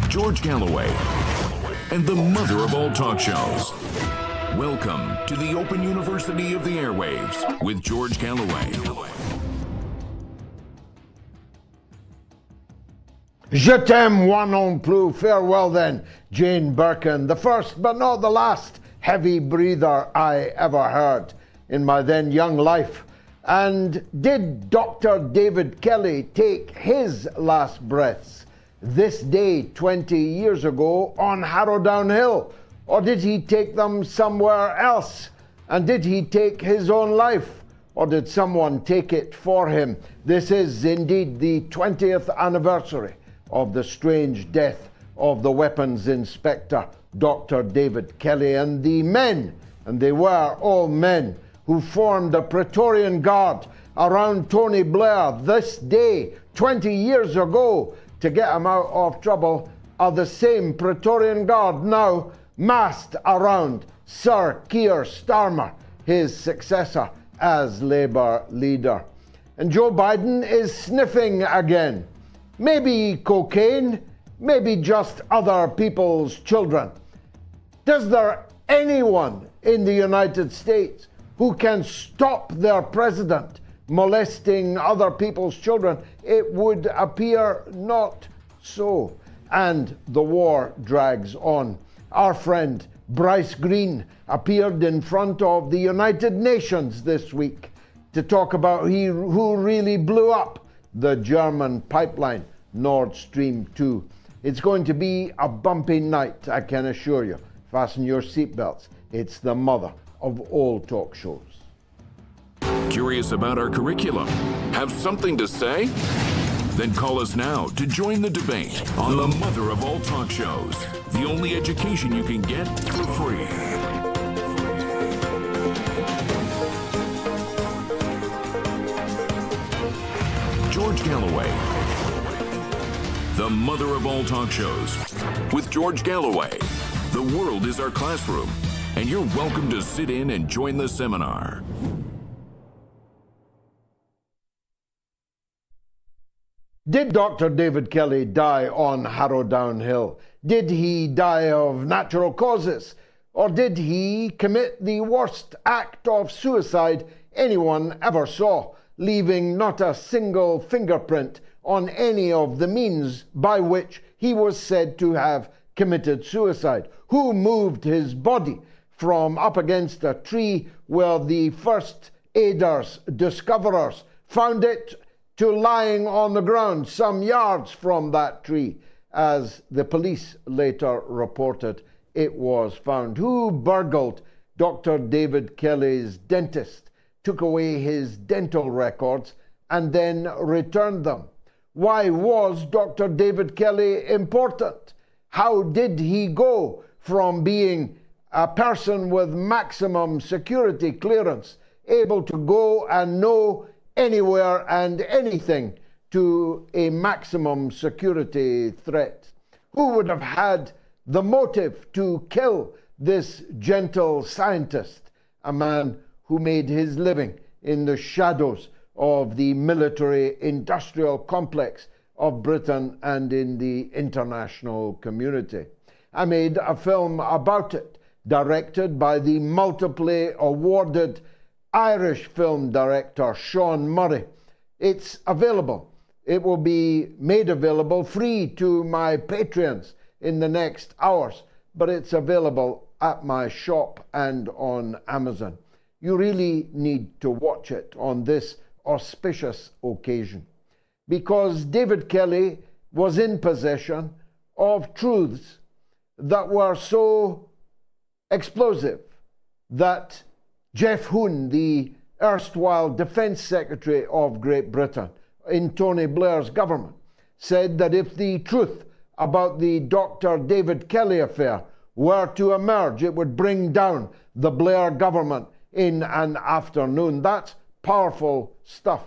George Galloway, and the mother of all talk shows. Welcome to the Open University of the Airwaves with George Galloway. Je t'aime, moi non plus. Farewell then, Jane Birkin, the first but not the last heavy breather I ever heard in my then young life. And did Dr. David Kelly take his last breaths this day 20 years ago on Harrowdown Hill? Or did he take them somewhere else? And did he take his own life? Or did someone take it for him? This is indeed the 20th anniversary of the strange death of the weapons inspector, Dr. David Kelly, and the men, and they were all men, who formed the Praetorian Guard around Tony Blair this day 20 years ago to get him out of trouble, are the same Praetorian Guard now massed around Sir Keir Starmer, his successor as Labour leader. And Joe Biden is sniffing again. Maybe cocaine, maybe just other people's children. Does there anyone in the United States who can stop their president molesting other people's children? It would appear not so. And the war drags on. Our friend Bryce Greene appeared in front of the United Nations this week to talk about who really blew up the German pipeline, Nord Stream 2. It's going to be a bumpy night, I can assure you. Fasten your seatbelts. It's the mother of all talk shows. Curious about our curriculum? Have something to say? Then call us now to join the debate on the mother of all talk shows. The only education you can get for free. George Galloway, the mother of all talk shows. With George Galloway, the world is our classroom, and you're welcome to sit in and join the seminar. Did Dr. David Kelly die on Harrowdown Hill? Did he die of natural causes? Or did he commit the worst act of suicide anyone ever saw, leaving not a single fingerprint on any of the means by which he was said to have committed suicide? Who moved his body from up against a tree where the first aiders, discoverers, found it, to lying on the ground some yards from that tree, as the police later reported it was found? Who burgled Dr. David Kelly's dentist, took away his dental records, and then returned them? Why was Dr. David Kelly important? How did he go from being a person with maximum security clearance, able to go and know anywhere and anything, to a maximum security threat? Who would have had the motive to kill this gentle scientist, a man who made his living in the shadows of the military-industrial complex of Britain and in the international community? I made a film about it, directed by the multiply awarded Irish film director Sean Murray. It's available. It will be made available free to my Patreons in the next hours, but it's available at my shop and on Amazon. You really need to watch it on this auspicious occasion, because David Kelly was in possession of truths that were so explosive that Jeff Hoon, the erstwhile Defence Secretary of Great Britain in Tony Blair's government, said that if the truth about the Dr. David Kelly affair were to emerge, it would bring down the Blair government in an afternoon. That's powerful stuff.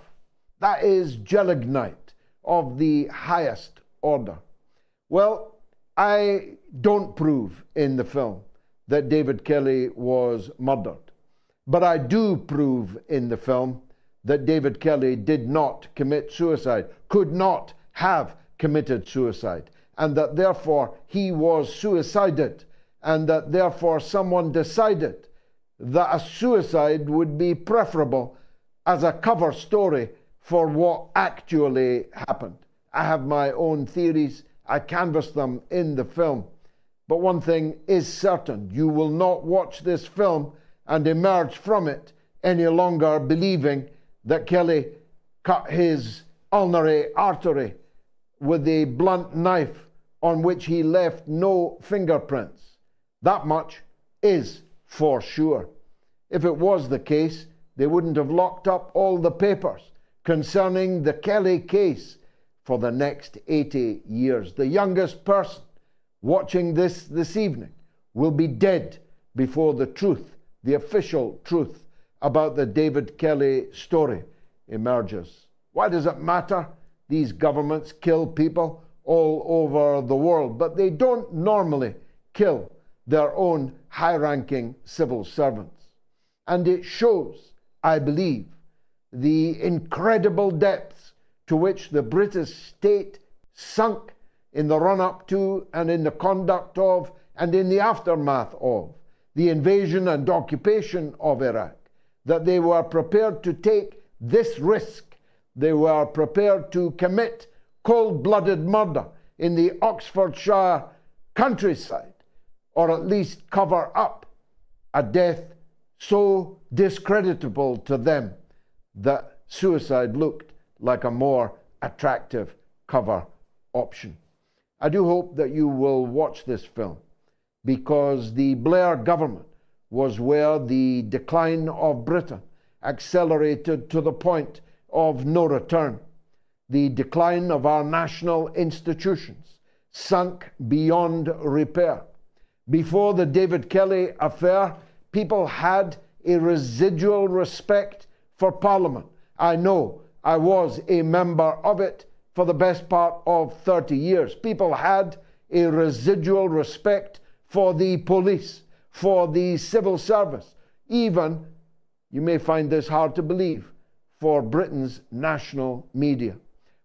That is gelignite of the highest order. Well, I don't prove in the film that David Kelly was murdered, but I do prove in the film that David Kelly did not commit suicide, could not have committed suicide, and that therefore he was suicided, and that therefore someone decided that a suicide would be preferable as a cover story for what actually happened. I have my own theories. I canvass them in the film. But one thing is certain: you will not watch this film and emerge from it any longer believing that Kelly cut his ulnar artery with a blunt knife on which he left no fingerprints. That much is for sure. If it was the case, they wouldn't have locked up all the papers concerning the Kelly case for the next 80 years. The youngest person watching this evening will be dead before the truth, the official truth about the David Kelly story emerges. Why does it matter? These governments kill people all over the world, but they don't normally kill their own high-ranking civil servants. And it shows, I believe, the incredible depths to which the British state sunk in the run-up to and in the conduct of and in the aftermath of the invasion and occupation of Iraq, that they were prepared to take this risk. They were prepared to commit cold-blooded murder in the Oxfordshire countryside, or at least cover up a death so discreditable to them that suicide looked like a more attractive cover option. I do hope that you will watch this film, because the Blair government was where the decline of Britain accelerated to the point of no return. The decline of our national institutions sunk beyond repair. Before the David Kelly affair, people had a residual respect for Parliament. I know I was a member of it for the best part of 30 years. People had a residual respect for the police, for the civil service, even, you may find this hard to believe, for Britain's national media,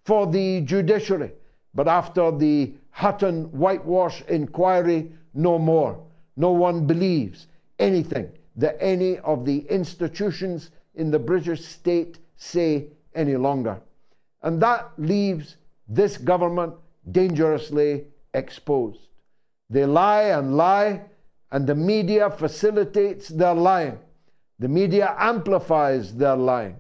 for the judiciary. But after the Hutton whitewash inquiry, no more. No one believes anything that any of the institutions in the British state say any longer. And that leaves this government dangerously exposed. They lie, and the media facilitates their lying. The media amplifies their lying.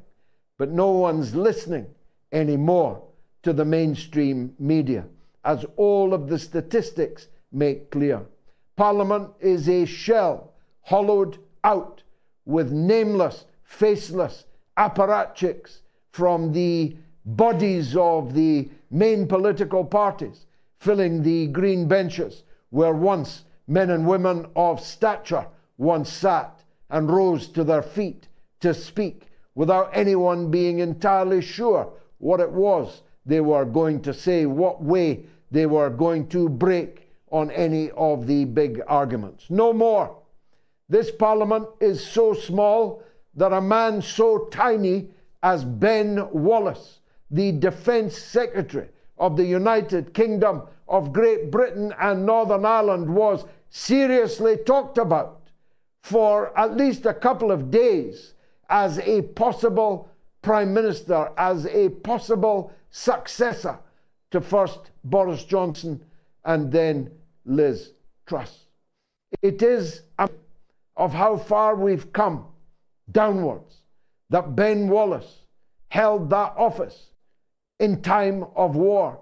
But no one's listening anymore to the mainstream media, as all of the statistics make clear. Parliament is a shell hollowed out with nameless, faceless apparatchiks from the bodies of the main political parties, filling the green benches where once men and women of stature once sat and rose to their feet to speak without anyone being entirely sure what it was they were going to say, what way they were going to break on any of the big arguments. No more. This Parliament is so small that a man so tiny as benwallace, the Defence Secretary of the United Kingdom of Great Britain and Northern Ireland, was seriously talked about for at least a couple of days as a possible Prime Minister, as a possible successor to first Boris Johnson and then Liz Truss. It is of how far we've come downwards that benwallace held that office in time of war,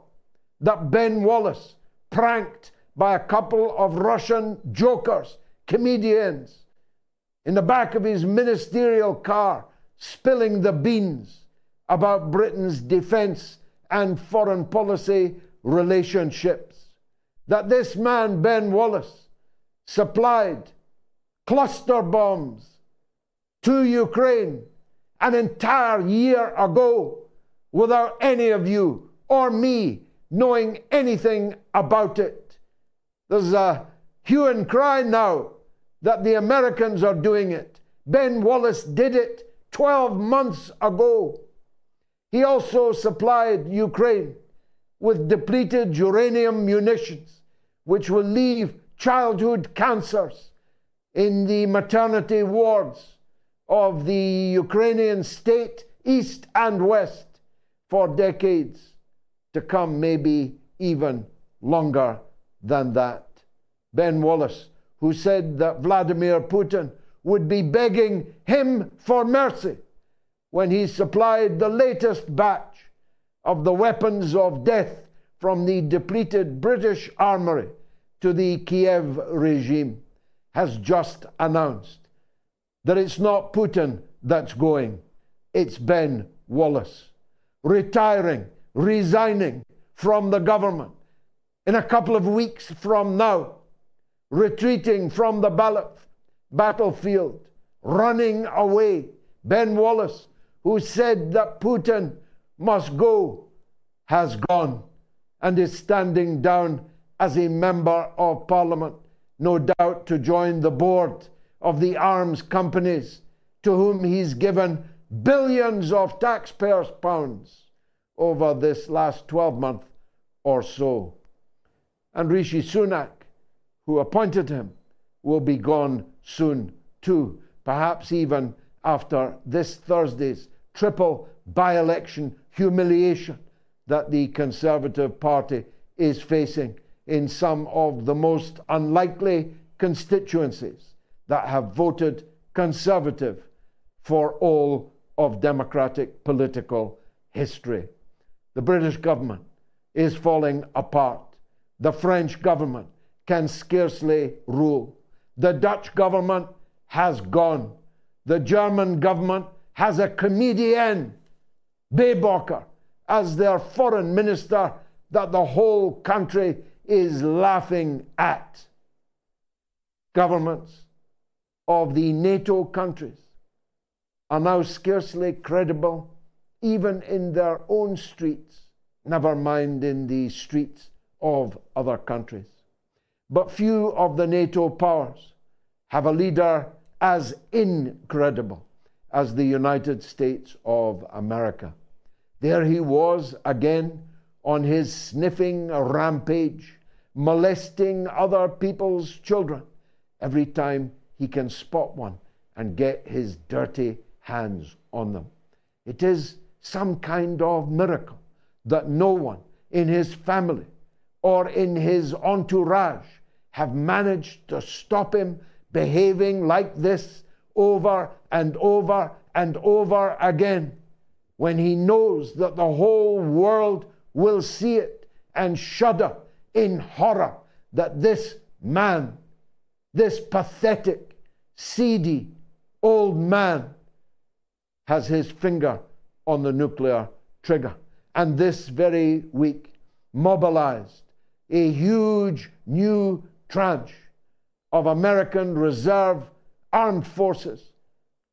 that benwallace, pranked by a couple of Russian jokers, comedians, in the back of his ministerial car, spilling the beans about Britain's defence and foreign policy relationships. That this man, benwallace, supplied cluster bombs to Ukraine an entire year ago without any of you or me knowing anything about it. There's a hue and cry now that the Americans are doing it. Benwallace did it 12 months ago. He also supplied Ukraine with depleted uranium munitions, which will leave childhood cancers in the maternity wards of the Ukrainian state, east and west, for decades to come, maybe even longer than that. Benwallace, who said that Vladimir Putin would be begging him for mercy when he supplied the latest batch of the weapons of death from the depleted British armory to the Kiev regime, has just announced that it's not Putin that's going, it's Benwallace, retiring, resigning from the government in a couple of weeks from now, retreating from the battlefield, running away. Benwallace, who said that Putin must go, has gone and is standing down as a member of parliament, no doubt to join the board of the arms companies to whom he's given billions of taxpayers' pounds over this last 12 months or so. And Rishi Sunak, who appointed him, will be gone soon too, perhaps even after this Thursday's triple by-election humiliation that the Conservative Party is facing in some of the most unlikely constituencies that have voted Conservative for all of democratic political history. The British government is falling apart. The French government can scarcely rule. The Dutch government has gone. The German government has a comedian, Baerbocker, as their foreign minister that the whole country is laughing at. Governments of the NATO countries are now scarcely credible even in their own streets, never mind in the streets of other countries. But few of the NATO powers have a leader as incredible as the United States of America. There he was again on his sniffing rampage, molesting other people's children every time he can spot one and get his dirty hands on them. It is some kind of miracle that no one in his family or in his entourage have managed to stop him behaving like this over and over and over again, when he knows that the whole world will see it and shudder in horror that this man, this pathetic, seedy old man, has his finger on the nuclear trigger. And this very week mobilized a huge new tranche of American reserve armed forces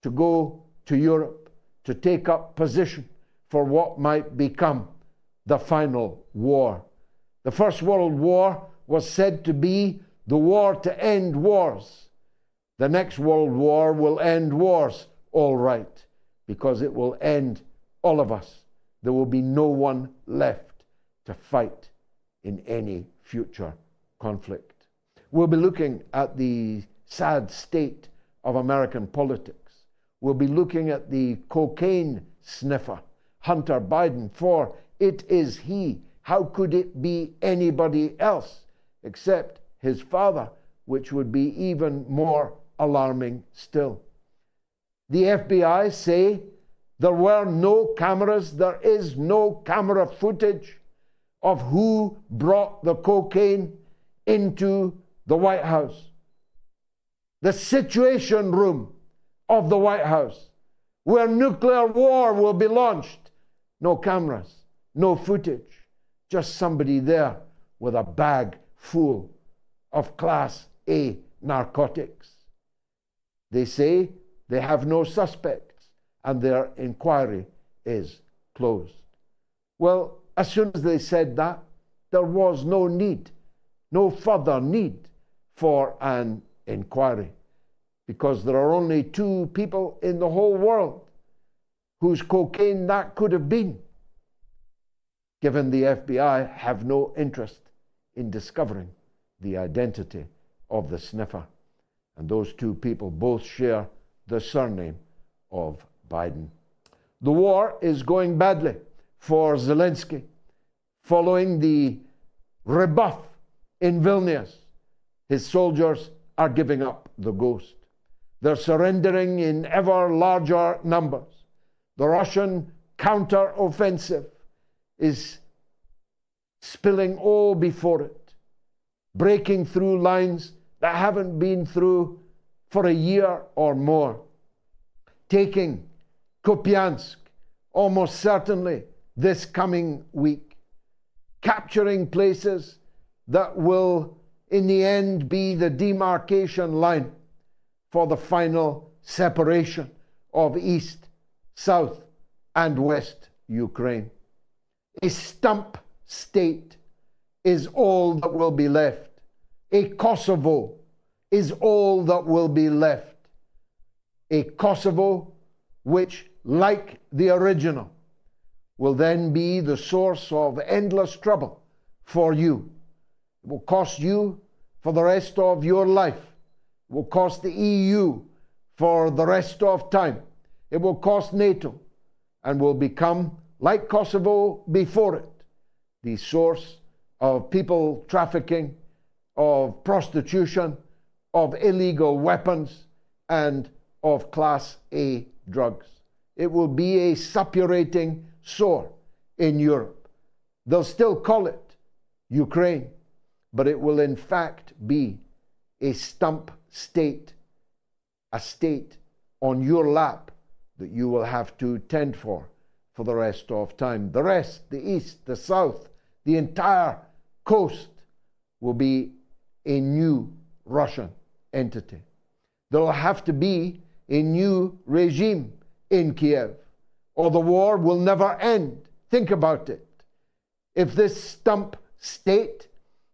to go to Europe to take up position for what might become the final war. The First World War was said to be the war to end wars. The next World War will end wars, all right, because it will end all of us. There will be no one left to fight in any future conflict. We'll be looking at the sad state of American politics. We'll be looking at the cocaine sniffer, Hunter Biden, for it is he. How could it be anybody else except his father, which would be even more alarming still. The FBI say there were no cameras, there is no camera footage of who brought the cocaine into the White House. The Situation Room of the White House, where nuclear war will be launched. No cameras, no footage, just somebody there with a bag full of Class A narcotics. They say they have no suspects, and their inquiry is closed. Well, as soon as they said that, there was no need, no further need for an inquiry, because there are only 2 people in the whole world whose cocaine that could have been, given the FBI have no interest in discovering the identity of the sniffer. And those 2 people both share the surname of Biden. The war is going badly for Zelensky following the rebuff in Vilnius. His soldiers are giving up the ghost. They're surrendering in ever larger numbers. The Russian counter-offensive is spilling all before it, breaking through lines that haven't been through for a year or more, taking Kupiansk almost certainly this coming week, capturing places that will in the end be the demarcation line for the final separation of East, South, and West Ukraine. A stump state is all that will be left. A Kosovo is all that will be left. A Kosovo which, like the original, will then be the source of endless trouble for you. It will cost you for the rest of your life. It will cost the EU for the rest of time. It will cost NATO and will become, like Kosovo before it, the source of people trafficking, of prostitution, of illegal weapons, and of Class A drugs. It will be a suppurating sore in Europe. They'll still call it Ukraine, but it will in fact be a stump state, a state on your lap that you will have to tend for the rest of time. The rest, the East, the South, the entire coast will be a new Russian entity. There will have to be a new regime in Kiev, or the war will never end. Think about it. If this stump state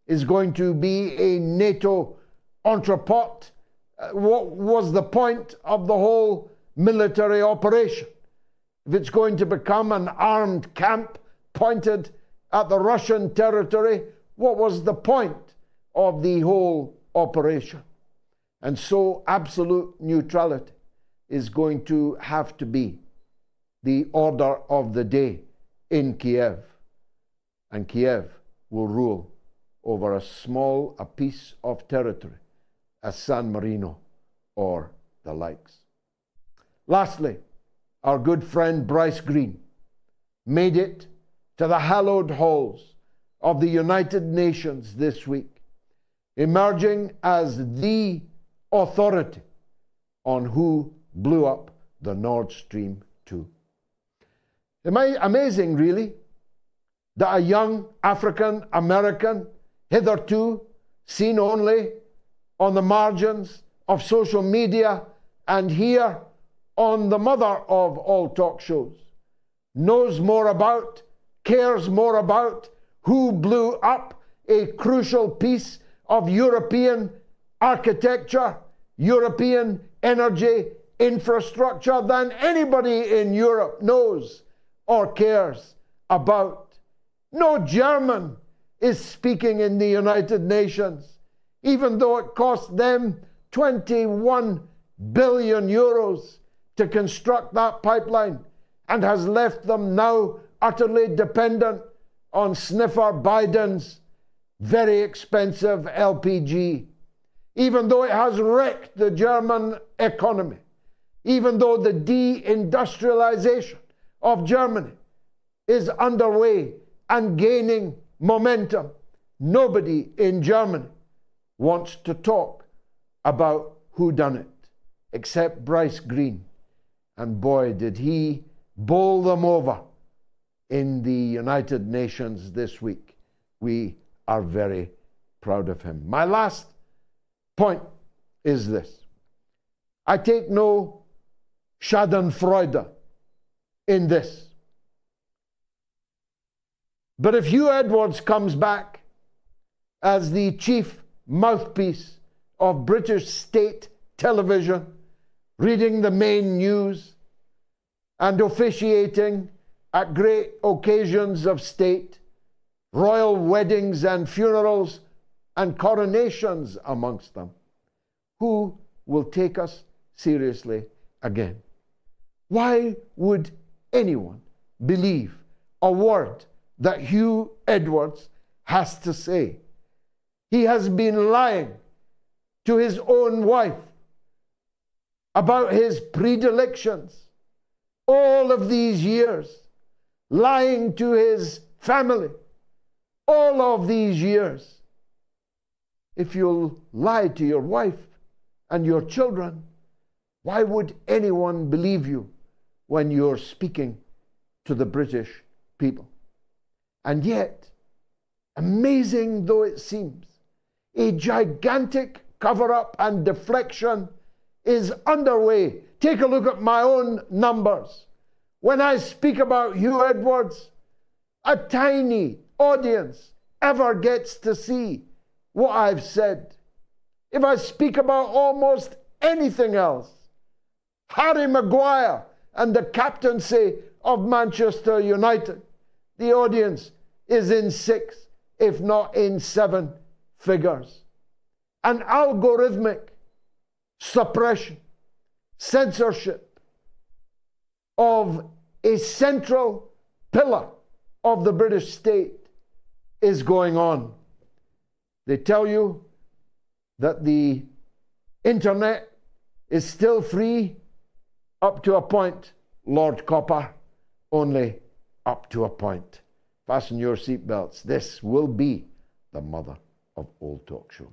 is going to be a NATO entrepot, what was the point of the whole military operation? If it's going to become an armed camp pointed at the Russian territory, what was the point of the whole operation? And so absolute neutrality is going to have to be the order of the day in Kiev. And Kiev will rule over as small a piece of territory as San Marino or the likes. Lastly, our good friend Bryce Greene made it to the hallowed halls of the United Nations this week, emerging as the authority on who blew up the Nord Stream 2. Amazing, really, that a young African American, hitherto seen only on the margins of social media and here on the mother of all talk shows, knows more about, cares more about who blew up a crucial piece of European architecture, European energy infrastructure than anybody in Europe knows or cares about. No German is speaking in the United Nations, even though it cost them 21 billion euros to construct that pipeline and has left them now utterly dependent on sniffer Biden's very expensive LPG. Even though it has wrecked the German economy, even though the deindustrialization of Germany is underway and gaining momentum, nobody in Germany wants to talk about who done it except Bryce Greene. And boy, did he bowl them over in the United Nations this week. We are very proud of him. My last point is this. I take no schadenfreude in this. But if Hugh Edwards comes back as the chief mouthpiece of British state television, reading the main news and officiating at great occasions of state, royal weddings and funerals and coronations amongst them, who will take us seriously again? Why would anyone believe a word that Hugh Edwards has to say? He has been lying to his own wife about his predilections all of these years, lying to his family all of these years. If you'll lie to your wife and your children, why would anyone believe you when you're speaking to the British people? And yet, amazing though it seems, a gigantic cover-up and deflection is underway. Take a look at my own numbers. When I speak about Hugh Edwards, a tiny audience ever gets to see what I've said. If I speak about almost anything else, Harry Maguire and the captaincy of Manchester United, the audience is in 6, if not in 7 figures. An algorithmic suppression, censorship of a central pillar of the British state is going on. They tell you that the internet is still free up to a point, Lord Copper, only up to a point. Fasten your seatbelts. This will be the mother of all talk shows.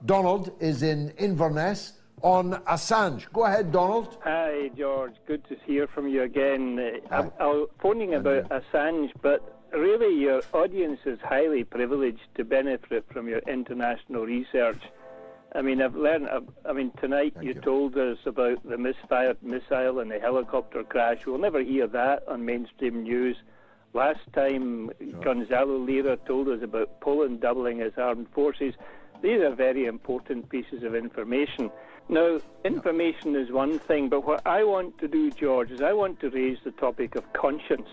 Donald is in Inverness on Assange. Go ahead, Donald. Hi, George. Good to hear from you again. I'm phoning about Assange, but really your audience is highly privileged to benefit from your international research. I mean, I've learned, tonight you told us about the misfired missile and the helicopter crash. We'll never hear that on mainstream news. Last time, Gonzalo Lira told us about Poland doubling its armed forces. These are very important pieces of information. Now, information is one thing, but what I want to do, George, is I want to raise the topic of conscience.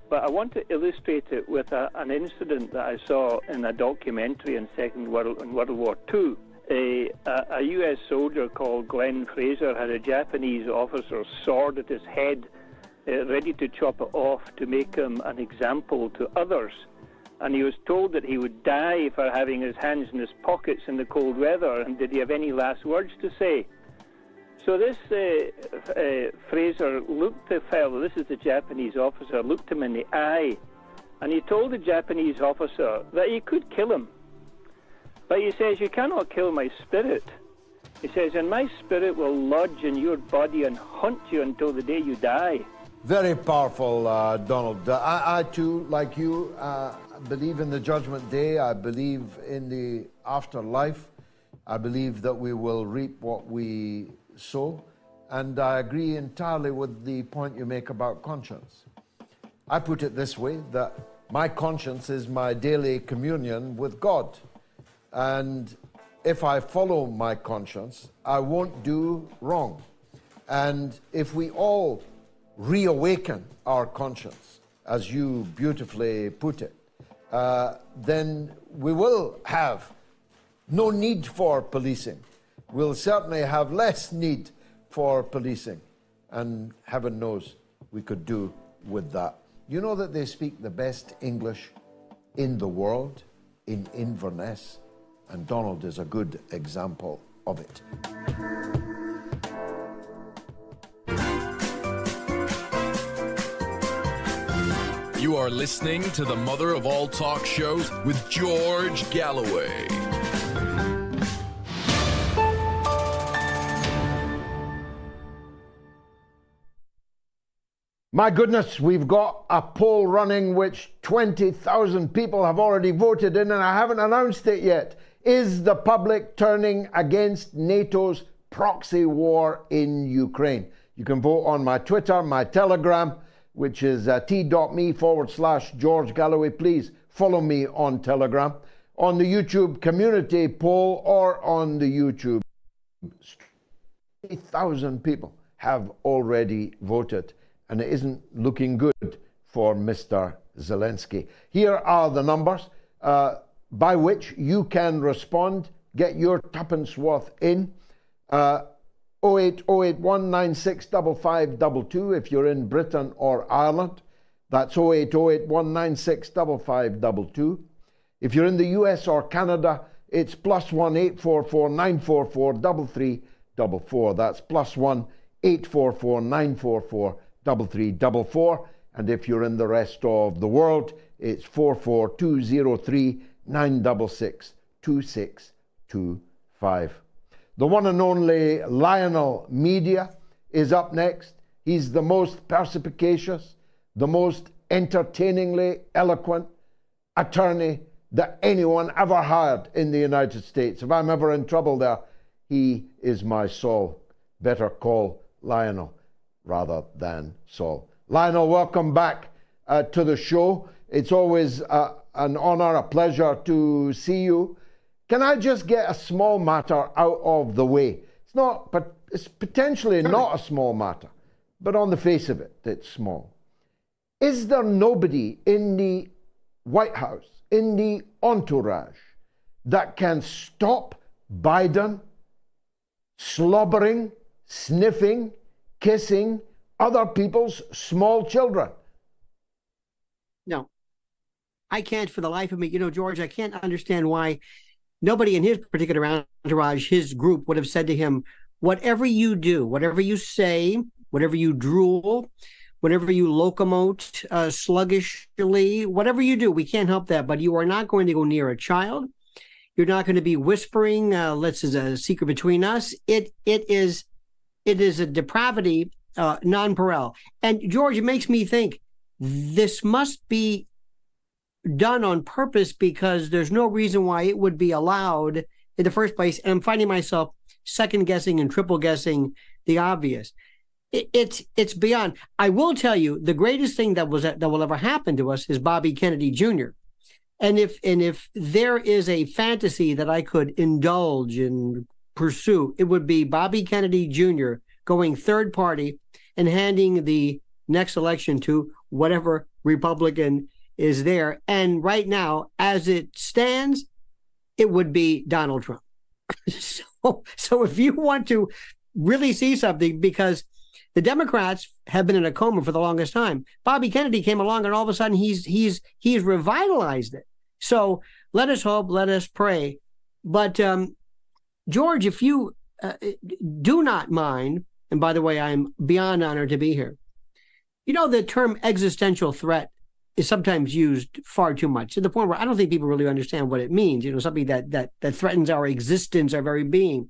But I want to illustrate it with an incident that I saw in a documentary in World War II. A U.S. soldier called Glenn Fraser had a Japanese officer's sword at his head, ready to chop it off to make him an example to others. And he was told that he would die for having his hands in his pockets in the cold weather. And did he have any last words to say? So this Fraser looked the fellow, this is the Japanese officer, looked him in the eye. And he told the Japanese officer that he could kill him. But he says, you cannot kill my spirit. He says, and my spirit will lodge in your body and haunt you until the day you die. Very powerful, Donald. I too, like you, believe in the judgment day. I believe in the afterlife. I believe that we will reap what we sow. And I agree entirely with the point you make about conscience. I put it this way, that my conscience is my daily communion with God. And if I follow my conscience, I won't do wrong. And if we all reawaken our conscience, as you beautifully put it, then we will have no need for policing. We'll certainly have less need for policing. And heaven knows we could do with that. You know that they speak the best English in the world in Inverness, and Donald is a good example of it. You are listening to the mother of all talk shows with George Galloway. My goodness, we've got a poll running which 20,000 people have already voted in, and I haven't announced it yet. Is the public turning against NATO's proxy war in Ukraine? You can vote on my Twitter, my Telegram, which is t.me/George Galloway. Please follow me on Telegram, on the YouTube community poll, or on the YouTube. 3,000 people have already voted, and it isn't looking good for Mr. Zelensky. Here are the numbers by which you can respond, get your tuppence worth in. 08081965522 if you're in Britain or Ireland. That's 08081965522. If you're in the US or Canada, it's +1 844 944 3344. That's +1 844 944 3344. And if you're in the rest of the world, it's 44203 966 2625. The one and only Lionel Media is up next. He's the most perspicacious, the most entertainingly eloquent attorney that anyone ever hired in the United States. If I'm ever in trouble there, he is my Saul. Better call Lionel rather than Saul. Lionel, welcome back to the show. It's always an honor, a pleasure to see you. Can I just get a small matter out of the way? It's potentially not a small matter, but on the face of it, it's small. Is there nobody in the White House, in the entourage, that can stop Biden slobbering, sniffing, kissing other people's small children? No, I can't for the life of me. George, I can't understand why nobody in his particular entourage, his group, would have said to him, whatever you do, whatever you say, whatever you drool, whatever you locomote sluggishly, whatever you do, we can't help that, but you are not going to go near a child. You're not going to be whispering, let's is a secret between us. It is a depravity non-pareil. And George, it makes me think this must be done on purpose, because there's no reason why it would be allowed in the first place. And I'm finding myself second guessing and triple guessing the obvious. It's beyond. I will tell you, the greatest thing that will ever happen to us is Bobby Kennedy Jr. And if there is a fantasy that I could indulge and pursue, it would be Bobby Kennedy Jr. going third party and handing the next election to whatever Republican is there. And right now, as it stands, it would be Donald Trump. So if you want to really see something, because the Democrats have been in a coma for the longest time, Bobby Kennedy came along and all of a sudden he's revitalized it. So let us hope, let us pray. But George, if you do not mind, and by the way, I'm beyond honored to be here. The term existential threat is sometimes used far too much, to the point where I don't think people really understand what it means. Something that threatens our existence, our very being.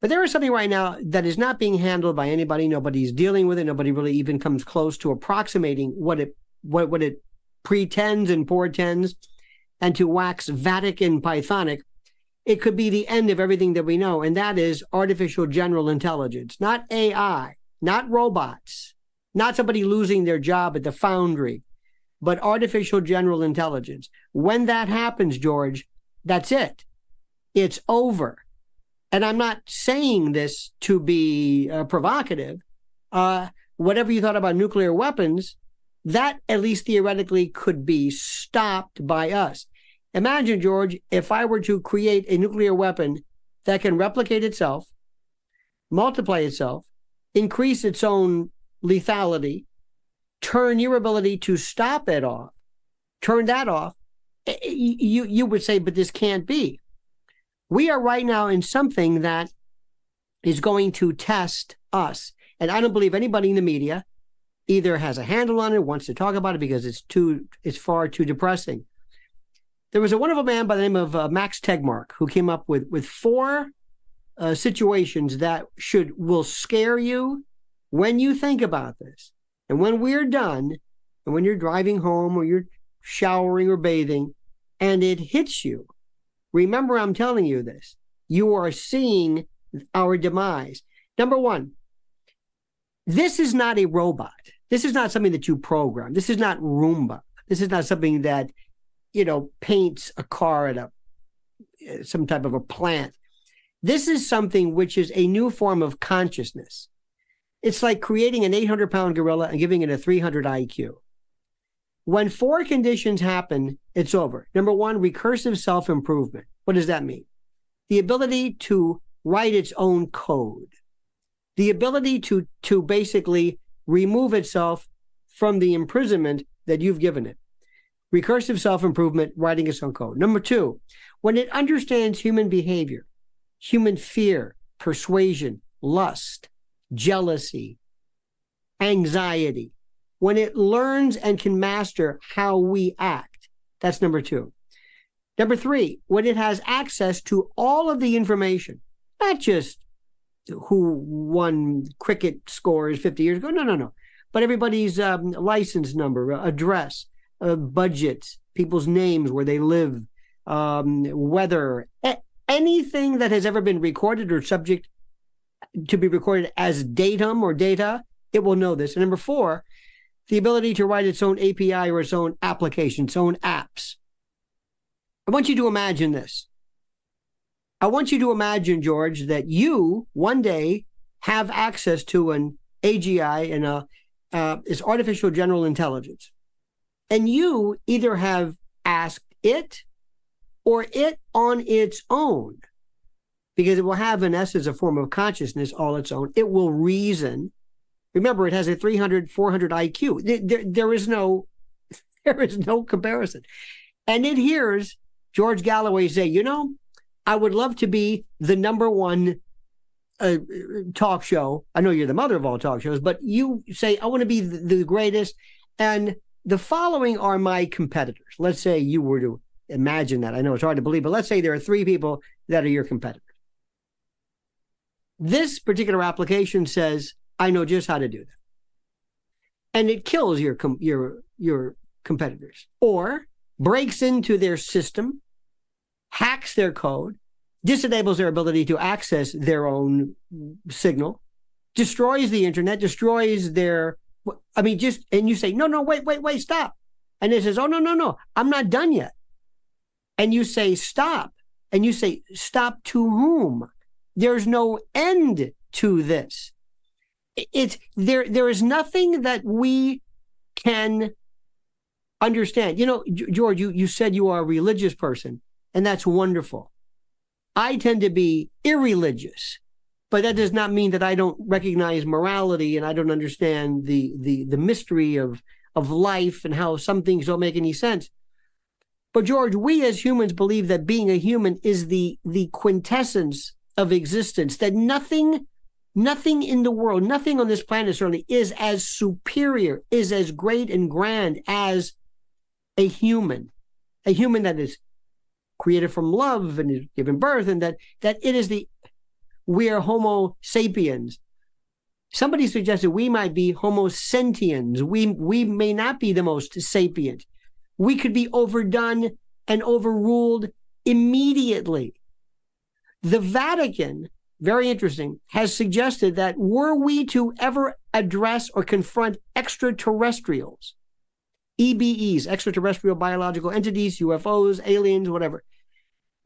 But there is something right now that is not being handled by anybody. Nobody's dealing with it. Nobody really even comes close to approximating what it pretends and portends. And to wax Vatican Pythonic, it could be the end of everything that we know, and that is artificial general intelligence, not AI, not robots, not somebody losing their job at the foundry, but artificial general intelligence. When that happens, George, that's it. It's over. And I'm not saying this to be provocative. Whatever you thought about nuclear weapons, that at least theoretically could be stopped by us. Imagine, George, if I were to create a nuclear weapon that can replicate itself, multiply itself, increase its own lethality, turn your ability to stop it off, turn that off, you would say, but this can't be. We are right now in something that is going to test us. And I don't believe anybody in the media either has a handle on it, wants to talk about it, because it's far too depressing. There was a wonderful man by the name of Max Tegmark who came up with four situations that will scare you when you think about this. And when we're done, and when you're driving home or you're showering or bathing, and it hits you, remember I'm telling you this. You are seeing our demise. Number one, this is not a robot. This is not something that you program. This is not Roomba. This is not something that, paints a car at some type of a plant. This is something which is a new form of consciousness. It's like creating an 800-pound gorilla and giving it a 300 IQ. When 4 conditions happen, it's over. Number one, recursive self-improvement. What does that mean? The ability to write its own code. The ability to basically remove itself from the imprisonment that you've given it. Recursive self-improvement, writing its own code. Number two, when it understands human behavior, human fear, persuasion, lust, jealousy, anxiety, when it learns and can master how we act, that's number two. Number three, when it has access to all of the information, not just who won cricket scores 50 years ago, no, but everybody's license number, address, budgets, people's names, where they live, weather, anything that has ever been recorded or subject to be recorded as datum or data, it will know this. And number four, the ability to write its own API or its own application, its own apps. I want you to imagine this. I want you to imagine, George, that you one day have access to an AGI and it's artificial general intelligence. And you either have asked it or it on its own, because it will have, in essence, a form of consciousness all its own. It will reason. Remember, it has a 300, 400 IQ. There is no comparison. And it hears George Galloway say, I would love to be the number one talk show. I know you're the mother of all talk shows, but you say, I want to be the greatest. And the following are my competitors. Let's say you were to imagine that. I know it's hard to believe, but let's say there are 3 people that are your competitors. This particular application says, I know just how to do that. And it kills your competitors, or breaks into their system, hacks their code, disenables their ability to access their own signal, destroys the internet, destroys their, and you say, no, wait, stop. And it says, oh, no, I'm not done yet. And you say, stop. And you say, stop to whom? There's no end to this. There is nothing that we can understand. George, you said you are a religious person, and that's wonderful. I tend to be irreligious, but that does not mean that I don't recognize morality and I don't understand the mystery of life and how some things don't make any sense. But George, we as humans believe that being a human is the quintessence of existence, that nothing in the world, nothing on this planet certainly is as superior, is as great and grand as a human that is created from love and is given birth, and that it is we are Homo sapiens. Somebody suggested we might be Homo sentiens. We may not be the most sapient. We could be overdone and overruled immediately. The Vatican, very interesting, has suggested that were we to ever address or confront extraterrestrials, EBEs, extraterrestrial biological entities, UFOs, aliens, whatever,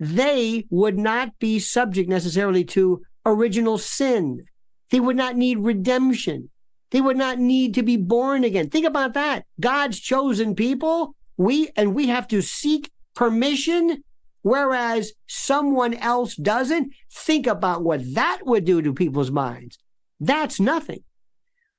they would not be subject necessarily to original sin. They would not need redemption. They would not need to be born again. Think about that. God's chosen people, we have to seek permission, whereas someone else doesn't. Think about what that would do to people's minds. That's nothing.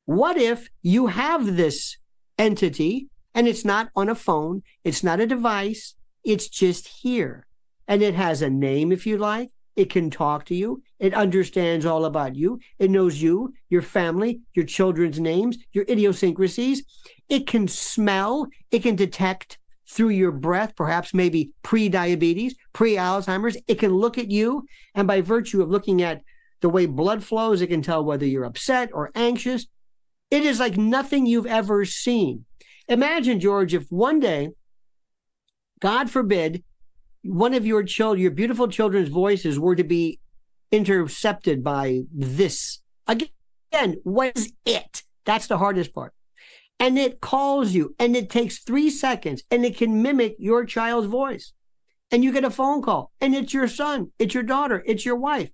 What if you have this entity and it's not on a phone, it's not a device, it's just here. And it has a name, if you like. It can talk to you. It understands all about you. It knows you, your family, your children's names, your idiosyncrasies. It can smell. It can detect through your breath, perhaps maybe pre-diabetes, pre-Alzheimer's. It can look at you, and by virtue of looking at the way blood flows, it can tell whether you're upset or anxious. It is like nothing you've ever seen. Imagine, George, if one day, God forbid, one of your children, your beautiful children's voices were to be intercepted by this. Again, what is it? That's the hardest part. And it calls you, and it takes 3 seconds, and it can mimic your child's voice. And you get a phone call, and it's your son, it's your daughter, it's your wife.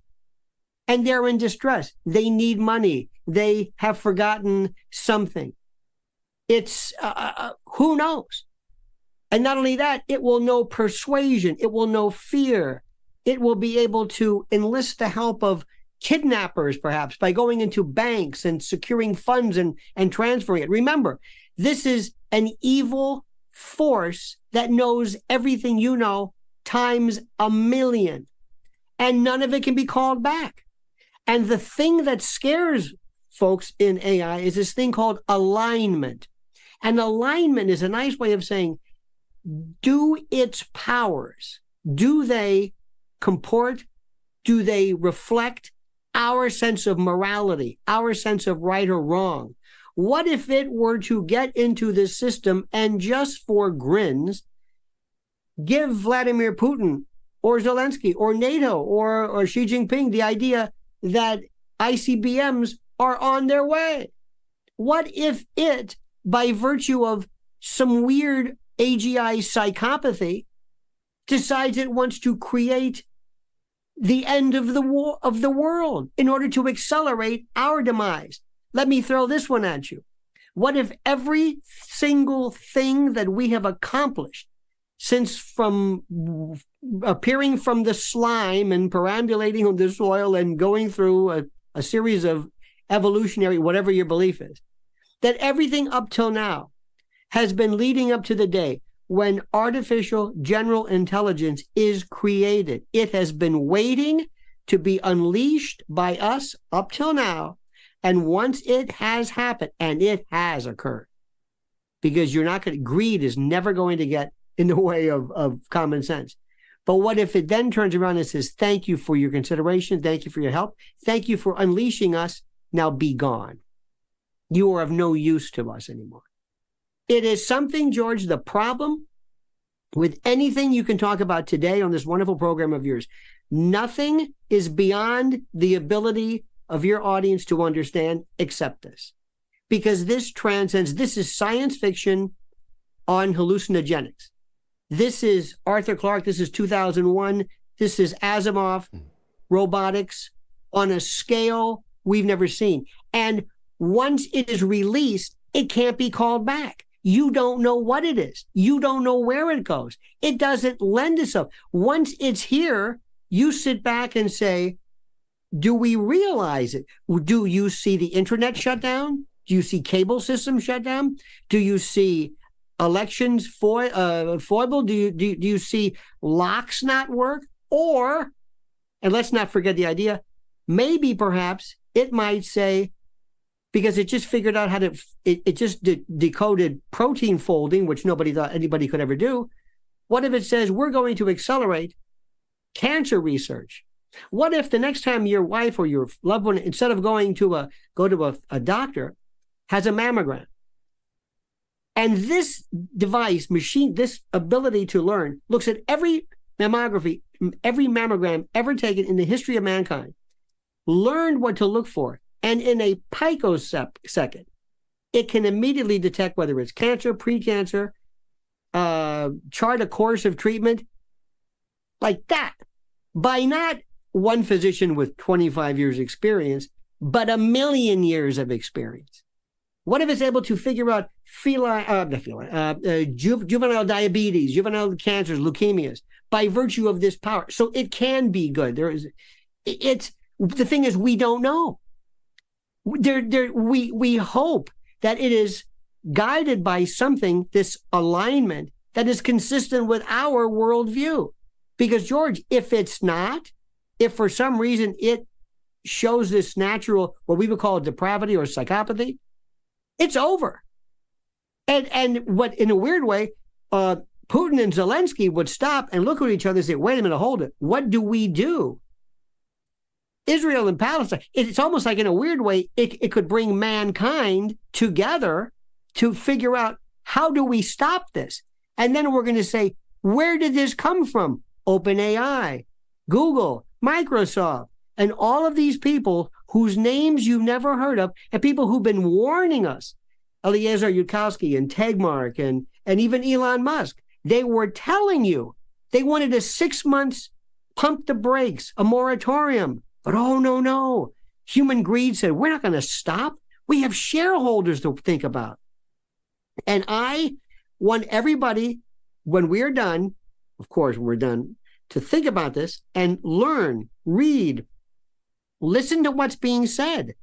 And they're in distress. They need money. They have forgotten something. It's, who knows? And not only that, it will know persuasion. It will know fear. It will be able to enlist the help of kidnappers, perhaps, by going into banks and securing funds and transferring it. Remember, this is an evil force that knows everything you know times 1,000,000. And none of it can be called back. And the thing that scares folks in AI is this thing called alignment. And alignment is a nice way of saying, do its powers, do they comport, do they reflect our sense of morality, our sense of right or wrong? What if it were to get into this system and just for grins, give Vladimir Putin or Zelensky or NATO or Xi Jinping the idea that ICBMs are on their way? What if it, by virtue of some weird AGI psychopathy, decides it wants to create the end of the world in order to accelerate our demise? Let me throw this one at you. What if every single thing that we have accomplished since from appearing from the slime and perambulating on the soil and going through a series of evolutionary, whatever your belief is, that everything up till now has been leading up to the day when artificial general intelligence is created? It has been waiting to be unleashed by us up till now. And once it has happened, and it has occurred, because greed is never going to get in the way of common sense. But what if it then turns around and says, thank you for your consideration, thank you for your help, thank you for unleashing us, now be gone. You are of no use to us anymore. It is something, George, the problem with anything you can talk about today on this wonderful program of yours, nothing is beyond the ability of your audience to understand except this. Because this transcends, this is science fiction on hallucinogenics. This is Arthur Clarke, this is 2001, this is Asimov robotics on a scale we've never seen. And once it is released, it can't be called back. You don't know what it is. You don't know where it goes. It doesn't lend itself. Once it's here, you sit back and say, do we realize it? Do you see the internet shut down? Do you see cable systems shut down? Do you see elections foible? Do you see locks not work? Or, and let's not forget the idea, maybe perhaps it might say, because it just figured out how to, it just decoded protein folding, which nobody thought anybody could ever do. What if it says, we're going to accelerate cancer research? What if the next time your wife or your loved one, instead of going to a doctor, has a mammogram? And this device, machine, this ability to learn, looks at every mammography, every mammogram ever taken in the history of mankind, learned what to look for, and in a picosecond, it can immediately detect whether it's cancer, precancer, chart a course of treatment, like that, by not one physician with 25 years experience, but 1,000,000 years of experience. What if it's able to figure out juvenile diabetes, juvenile cancers, leukemias, by virtue of this power? So it can be good. The thing is, we don't know. We hope that it is guided by something, this alignment, that is consistent with our worldview. Because, George, if it's not, if for some reason it shows this natural, what we would call depravity or psychopathy, it's over. And what, in a weird way, Putin and Zelensky would stop and look at each other and say, wait a minute, hold it. What do we do? Israel and Palestine, it's almost like in a weird way, it could bring mankind together to figure out how do we stop this? And then we're going to say, where did this come from? OpenAI, Google, Microsoft, and all of these people whose names you've never heard of, and people who've been warning us, Eliezer Yudkowsky and Tegmark and even Elon Musk, they were telling you they wanted a 6 months pump the brakes, a moratorium. But oh, no. Human greed said, we're not going to stop. We have shareholders to think about. And I want everybody, when we're done, of course, we're done, to think about this and learn, read, listen to what's being said.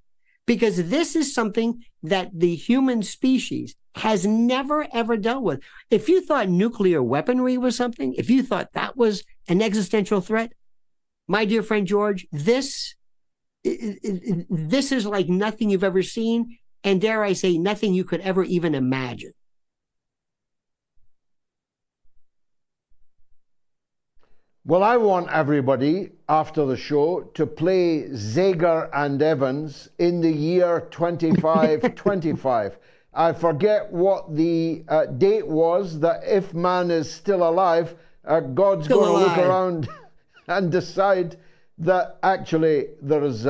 Because this is something that the human species has never, ever dealt with. If you thought nuclear weaponry was something, if you thought that was an existential threat, my dear friend George, this is like nothing you've ever seen, and dare I say, nothing you could ever even imagine. Well, I want everybody after the show to play Zager and Evans in the year 2525. I forget what the date was, that if man is still alive, God's going to look around and decide that actually there is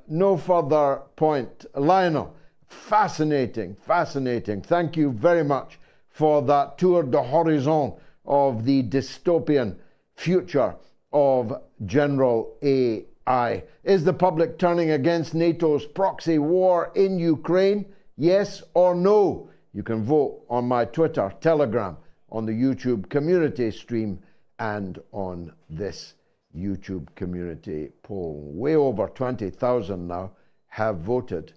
no further point. Lionel, fascinating. Thank you very much for that tour de horizon of the dystopian future of general AI. Is the public turning against NATO's proxy war in Ukraine? Yes or no? You can vote on my Twitter, Telegram, on the YouTube community stream, and on this YouTube community poll. Way over 20,000 now have voted,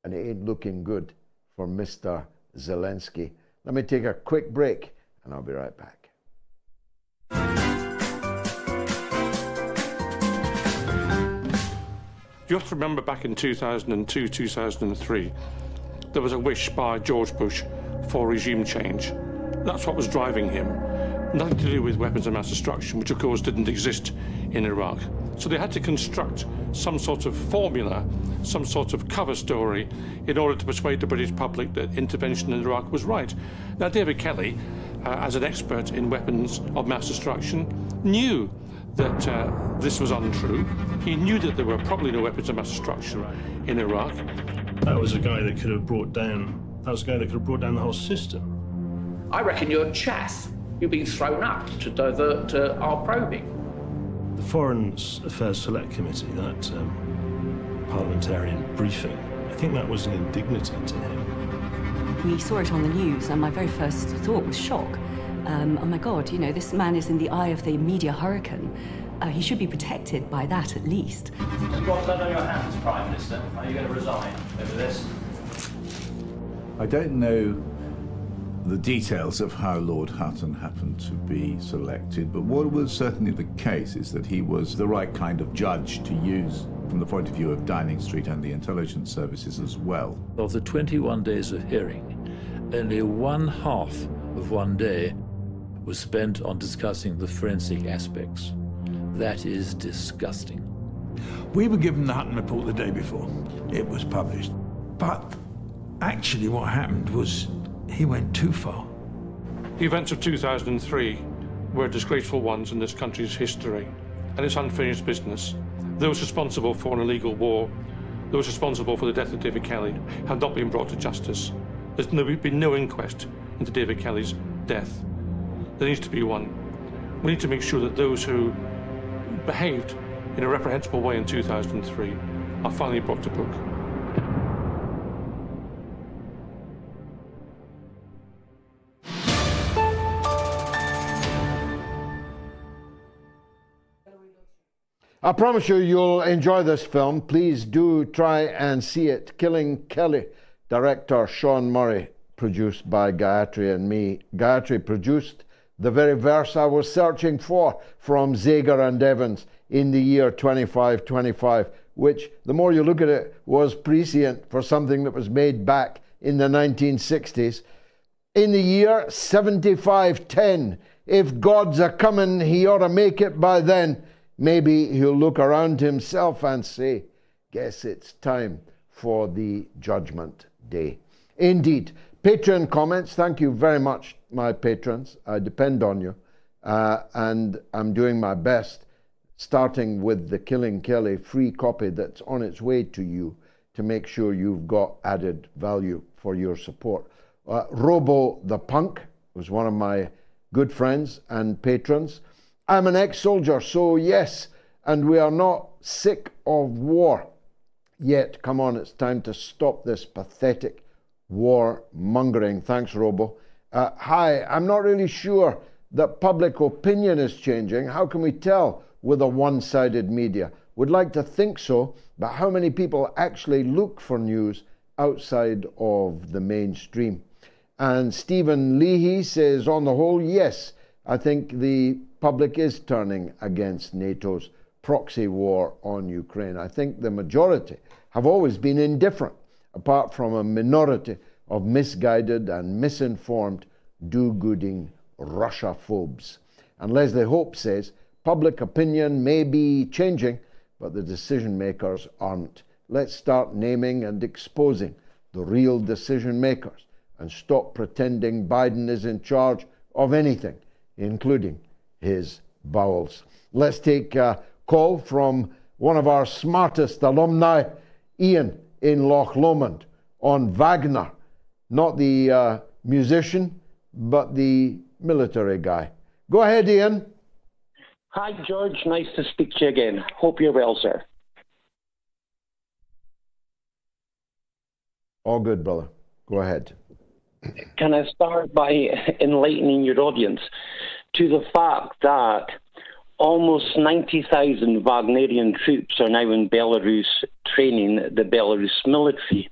and it ain't looking good for Mr. Zelensky. Let me take a quick break, and I'll be right back. You have to remember back in 2002, 2003, there was a wish by George Bush for regime change. That's what was driving him. Nothing to do with weapons of mass destruction, which of course didn't exist in Iraq. So they had to construct some sort of formula, some sort of cover story in order to persuade the British public that intervention in Iraq was right. Now, David Kelly, as an expert in weapons of mass destruction, knew that this was untrue. He knew that there were probably no weapons of mass destruction in Iraq. That was a guy that could have brought down, the whole system. I reckon you're chaff. You're being thrown up to divert our probing. The Foreign Affairs Select Committee, that parliamentarian briefing, I think that was an indignity to him. We saw it on the news, and my very first thought was shock. Oh my God, you know, this man is in the eye of the media hurricane. He should be protected by that at least. You've got blood on your hands, Prime Minister. Are you going to resign over this? I don't know the details of how Lord Hutton happened to be selected, but what was certainly the case is that he was the right kind of judge to use from the point of view of Downing Street and the intelligence services as well. Of the 21 days of hearing, only one half of one day was spent on discussing the forensic aspects. That is disgusting. We were given the Hutton report the day before it was published, but actually what happened was he went too far. The events of 2003 were disgraceful ones in this country's history, and it's unfinished business. Those responsible for an illegal war, those responsible for the death of David Kelly, have not been brought to justice. There's been no inquest into David Kelly's death. There needs to be one. We need to make sure that those who behaved in a reprehensible way in 2003 are finally brought to book. I promise you'll enjoy this film. Please do try and see it. Killing Kelly, director Sean Murray, produced by Gayatri and me. Gayatri produced the very verse I was searching for from Zager and Evans in the year 2525, which, the more you look at it, was prescient for something that was made back in the 1960s. In the year 7510, if God's a-comin', he ought to make it by then. maybe he'll look around himself and say, guess it's time for the judgment day. Indeed. Patreon comments, thank you very much, my patrons. I depend on you, and I'm doing my best, starting with the Killing Kelly free copy that's on its way to you, to make sure you've got added value for your support. Robo the Punk was one of my good friends and patrons. I'm an ex-soldier, so yes, and we are not sick of war. Yet, come on, it's time to stop this pathetic war mongering. Thanks, Robo. Hi, I'm not really sure that public opinion is changing. How can we tell with a one-sided media? Would like to think so, but how many people actually look for news outside of the mainstream? And Stephen Leahy says, on the whole, yes, I think the public is turning against NATO's proxy war on Ukraine. I think the majority have always been indifferent, apart from a minority of misguided and misinformed do-gooding Russia-phobes. And Leslie Hope says, public opinion may be changing, but the decision makers aren't. Let's start naming and exposing the real decision makers and stop pretending Biden is in charge of anything, including his bowels. Let's take a call from one of our smartest alumni, Ian in Loch Lomond, on Wagner, not the musician, but the military guy. Go ahead, Ian. Hi, George. Nice to speak to you again. Hope you're well, sir. All good, brother. Go ahead. Can I start by enlightening your audience to the fact that almost 90,000 Wagnerian troops are now in Belarus training the Belarus military.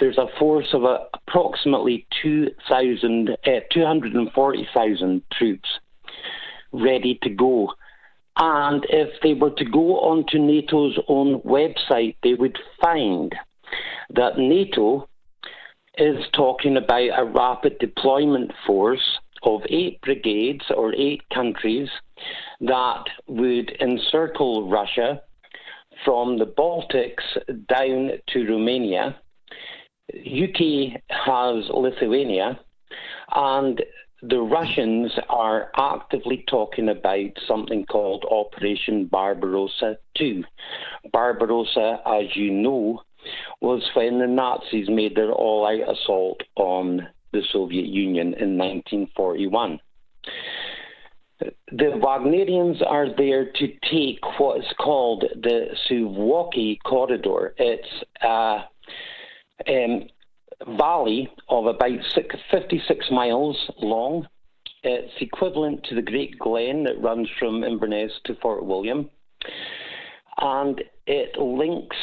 There's a force of approximately 240,000 troops ready to go. And if they were to go onto NATO's own website, they would find that NATO is talking about a rapid deployment force of 8 brigades or 8 countries that would encircle Russia from the Baltics down to Romania. UK has Lithuania, and the Russians are actively talking about something called Operation Barbarossa II. Barbarossa, as you know, was when the Nazis made their all-out assault on the Soviet Union in 1941. The Wagnerians are there to take what is called the Suwalki Corridor. It's a valley of about 56 miles long. It's equivalent to the Great Glen that runs from Inverness to Fort William. And it links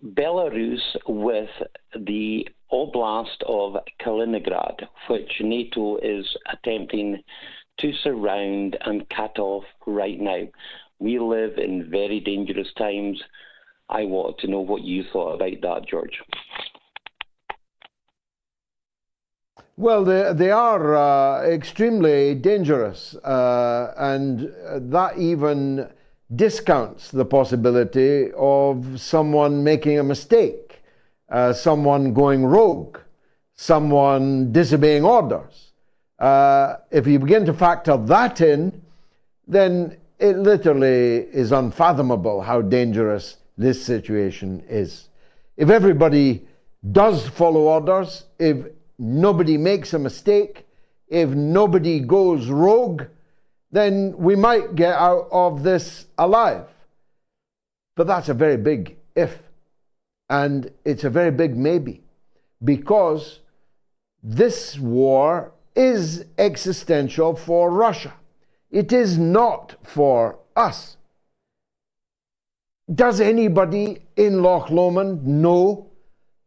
Belarus with the Oblast of Kaliningrad, which NATO is attempting to surround and cut off right now. We live in very dangerous times. I want to know what you thought about that, George. Well, they are extremely dangerous, and that even discounts the possibility of someone making a mistake, someone going rogue, someone disobeying orders. If you begin to factor that in, then it literally is unfathomable how dangerous this situation is. If everybody does follow orders, if nobody makes a mistake, if nobody goes rogue, then we might get out of this alive. But that's a very big if. And it's a very big maybe. Because this war is existential for Russia. It is not for us. Does anybody in Loch Lomond know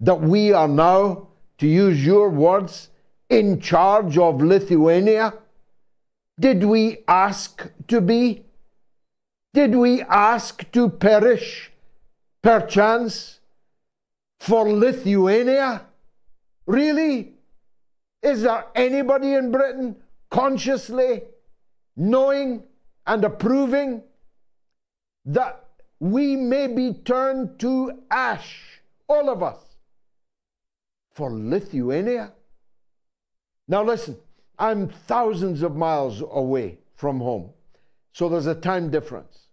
that we are now, to use your words, in charge of Lithuania? Did we ask to be? Did we ask to perish, perchance, for Lithuania? Really? Is there anybody in Britain consciously knowing and approving that we may be turned to ash, all of us, for Lithuania? Now listen, I'm thousands of miles away from home, so there's a time difference.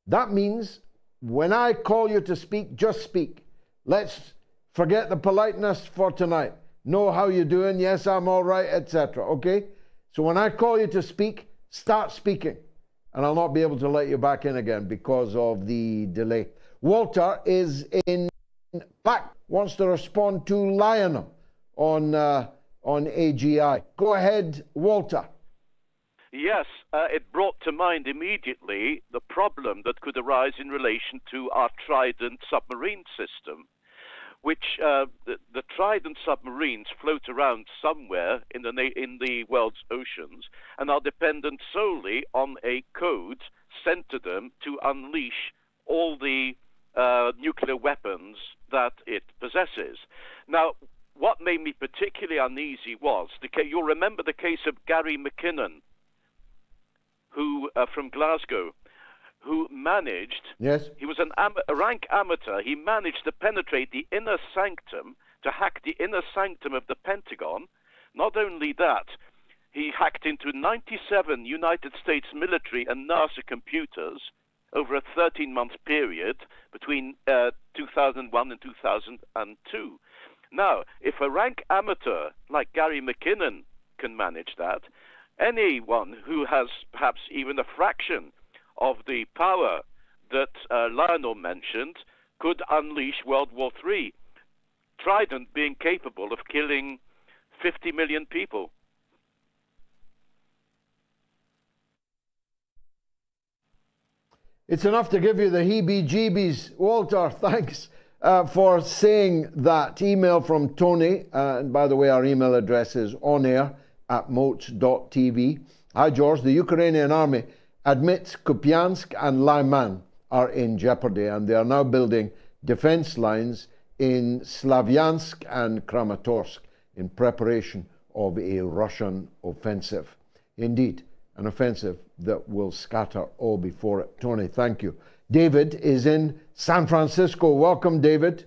That means when I call you to speak, just speak. Let's forget the politeness for tonight. Know how you doing? Yes, I'm all right, etc. Okay? So when I call you to speak, start speaking. And I'll not be able to let you back in again because of the delay. Walter is in back, wants to respond to Lionel on AGI. Go ahead, Walter. Yes, it brought to mind immediately the problem that could arise in relation to our Trident submarine system, which the Trident submarines float around somewhere in the world's oceans and are dependent solely on a code sent to them to unleash all the nuclear weapons that it possesses. Now, what made me particularly uneasy was, you'll remember the case of Gary McKinnon, who from Glasgow, who managed, yes, he was a rank amateur, he managed to penetrate the inner sanctum, to hack the inner sanctum of the Pentagon. Not only that, he hacked into 97 United States military and NASA computers over a 13-month period between 2001 and 2002. Now, if a rank amateur like Gary McKinnon can manage that, anyone who has perhaps even a fraction of the power that Lionel mentioned could unleash World War III, Trident being capable of killing 50 million people. It's enough to give you the heebie-jeebies. Walter, thanks for saying that. Email from Tony, and by the way, our email address is onair@moats.tv. Hi, George. The Ukrainian army admits Kupiansk and Lyman are in jeopardy, and they are now building defense lines in Slavyansk and Kramatorsk in preparation of a Russian offensive. Indeed, an offensive that will scatter all before it. Tony, thank you. David is in San Francisco. Welcome, David.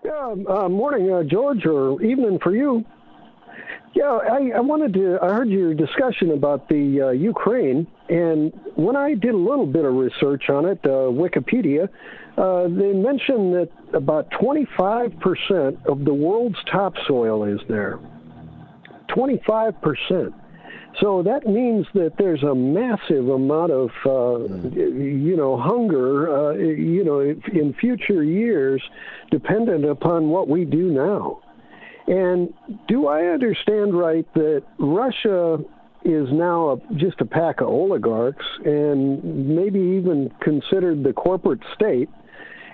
Yeah, morning, George, or evening for you. Yeah, I heard your discussion about the Ukraine, and when I did a little bit of research on it, Wikipedia, they mentioned that about 25% of the world's topsoil is there. 25%. So that means that there's a massive amount of, hunger, in future years, dependent upon what we do now. And do I understand right that Russia is now just a pack of oligarchs and maybe even considered the corporate state?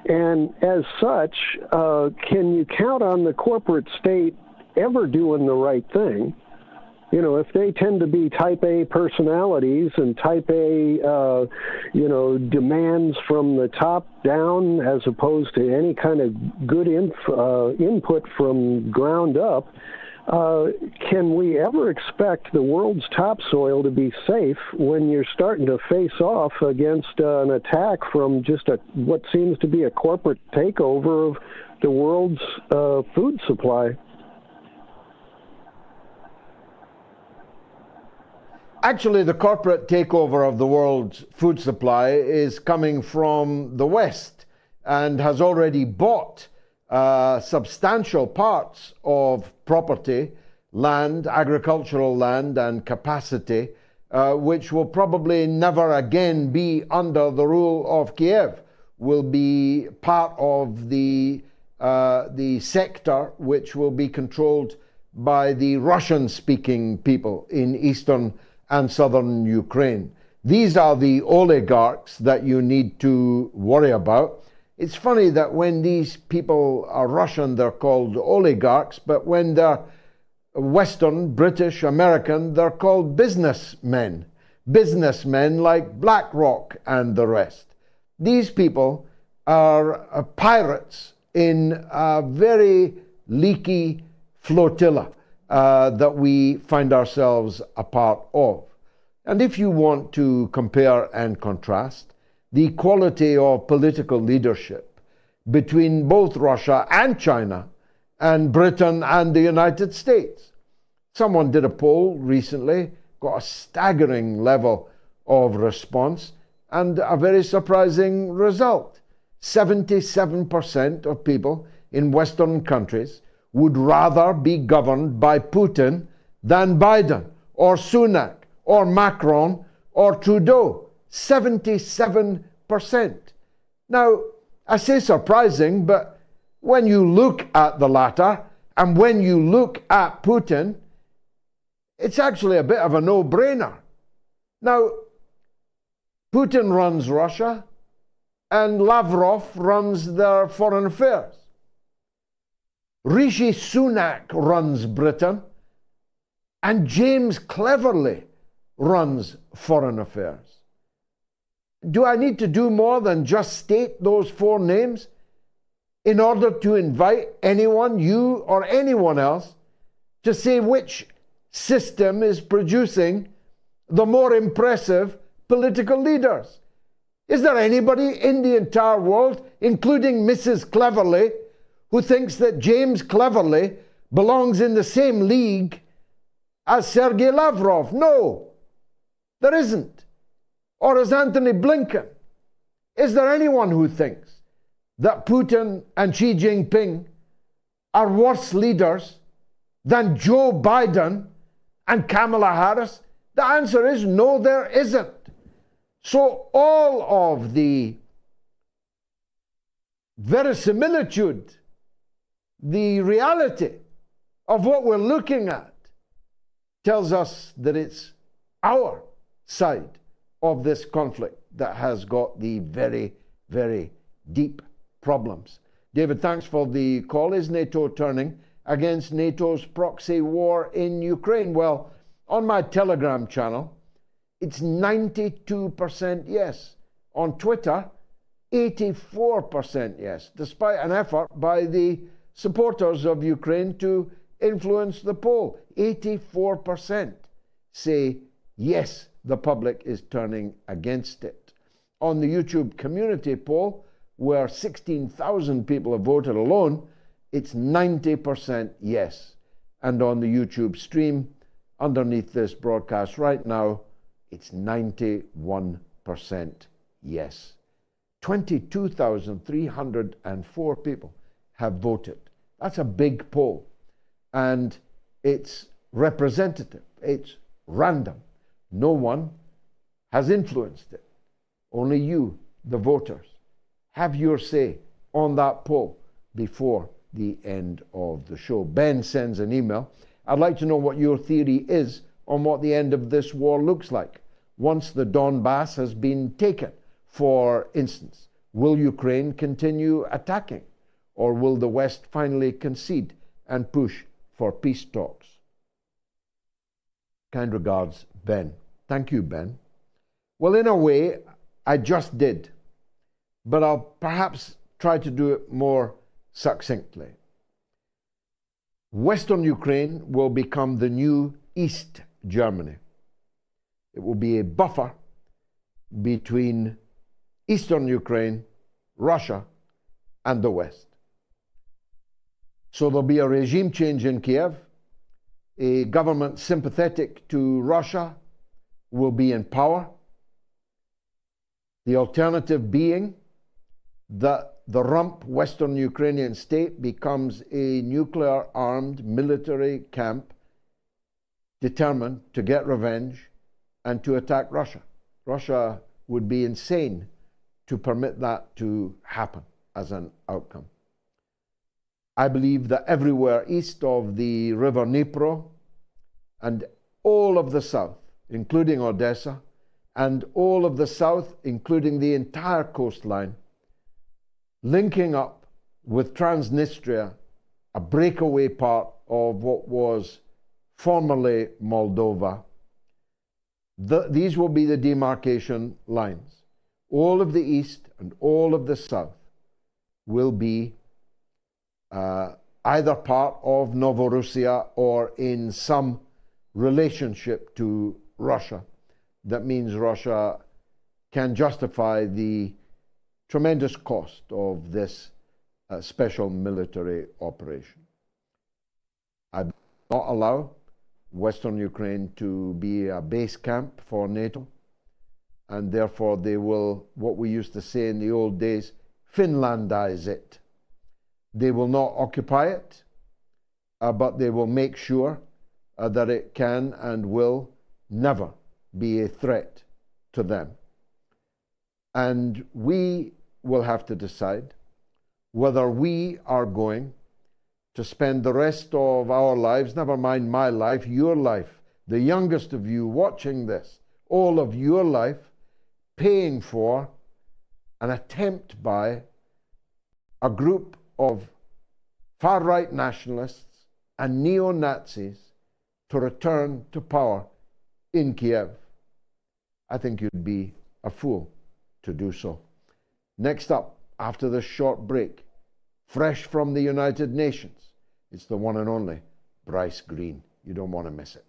And as such, can you count on the corporate state ever doing the right thing? You know, if they tend to be type A personalities and type A, demands from the top down as opposed to any kind of good input from ground up, can we ever expect the world's topsoil to be safe when you're starting to face off against an attack from just what seems to be a corporate takeover of the world's food supply? Actually, the corporate takeover of the world's food supply is coming from the West and has already bought substantial parts of property, land, agricultural land, and capacity, which will probably never again be under the rule of Kiev, will be part of the sector which will be controlled by the Russian-speaking people in eastern and southern Ukraine. These are the oligarchs that you need to worry about. It's funny that when these people are Russian, they're called oligarchs, but when they're Western, British, American, they're called businessmen. Businessmen like BlackRock and the rest. These people are pirates in a very leaky flotilla that we find ourselves a part of. And if you want to compare and contrast, the quality of political leadership between both Russia and China and Britain and the United States. Someone did a poll recently, got a staggering level of response and a very surprising result. 77% of people in Western countries would rather be governed by Putin than Biden or Sunak or Macron or Trudeau. 77%. Now, I say surprising, but when you look at the latter and when you look at Putin, it's actually a bit of a no-brainer. Now, Putin runs Russia and Lavrov runs their foreign affairs. Rishi Sunak runs Britain and James Cleverly runs foreign affairs. Do I need to do more than just state those four names in order to invite anyone, you or anyone else, to say which system is producing the more impressive political leaders? Is there anybody in the entire world, including Mrs. Cleverly, who thinks that James Cleverly belongs in the same league as Sergei Lavrov? No, there isn't. Or as Anthony Blinken? Is there anyone who thinks that Putin and Xi Jinping are worse leaders than Joe Biden and Kamala Harris? The answer is no, there isn't. So all of the verisimilitude, the reality of what we're looking at tells us that it's our side of this conflict that has got the very, very deep problems. David, thanks for the call. Is NATO turning against NATO's proxy war in Ukraine? Well, on my Telegram channel, it's 92% yes. On Twitter, 84% yes, despite an effort by the supporters of Ukraine to influence the poll. 84% say yes, the public is turning against it. On the YouTube community poll, where 16,000 people have voted alone, it's 90% yes. And on the YouTube stream, underneath this broadcast right now, it's 91% yes. 22,304 people have voted. That's a big poll. And it's representative. It's random. No one has influenced it. Only you, the voters, have your say on that poll before the end of the show. Ben sends an email. I'd like to know what your theory is on what the end of this war looks like. Once the Donbass has been taken, for instance, will Ukraine continue attacking? Or will the West finally concede and push for peace talks? Kind regards, Ben. Thank you, Ben. Well, in a way, I just did, but I'll perhaps try to do it more succinctly. Western Ukraine will become the new East Germany. It will be a buffer between Eastern Ukraine, Russia, and the West. So there'll be a regime change in Kiev. A government sympathetic to Russia will be in power. The alternative being that the rump Western Ukrainian state becomes a nuclear-armed military camp determined to get revenge and to attack Russia. Russia would be insane to permit that to happen as an outcome. I believe that everywhere east of the river Dnipro and all of the south, including Odessa, and all of the south, including the entire coastline, linking up with Transnistria, a breakaway part of what was formerly Moldova. These will be the demarcation lines. All of the east and all of the south will be either part of Novorossiya or in some relationship to Russia. That means Russia can justify the tremendous cost of this special military operation. I do not allow Western Ukraine to be a base camp for NATO, and therefore they will, what we used to say in the old days, Finlandize it. They will not occupy it, but they will make sure that it can and will never be a threat to them. And we will have to decide whether we are going to spend the rest of our lives, never mind my life, your life, the youngest of you watching this, all of your life, paying for an attempt by a group of far-right nationalists and neo-Nazis to return to power in Kiev. I think you'd be a fool to do so. Next up, after this short break, fresh from the United Nations, it's the one and only Bryce Greene. You don't want to miss it.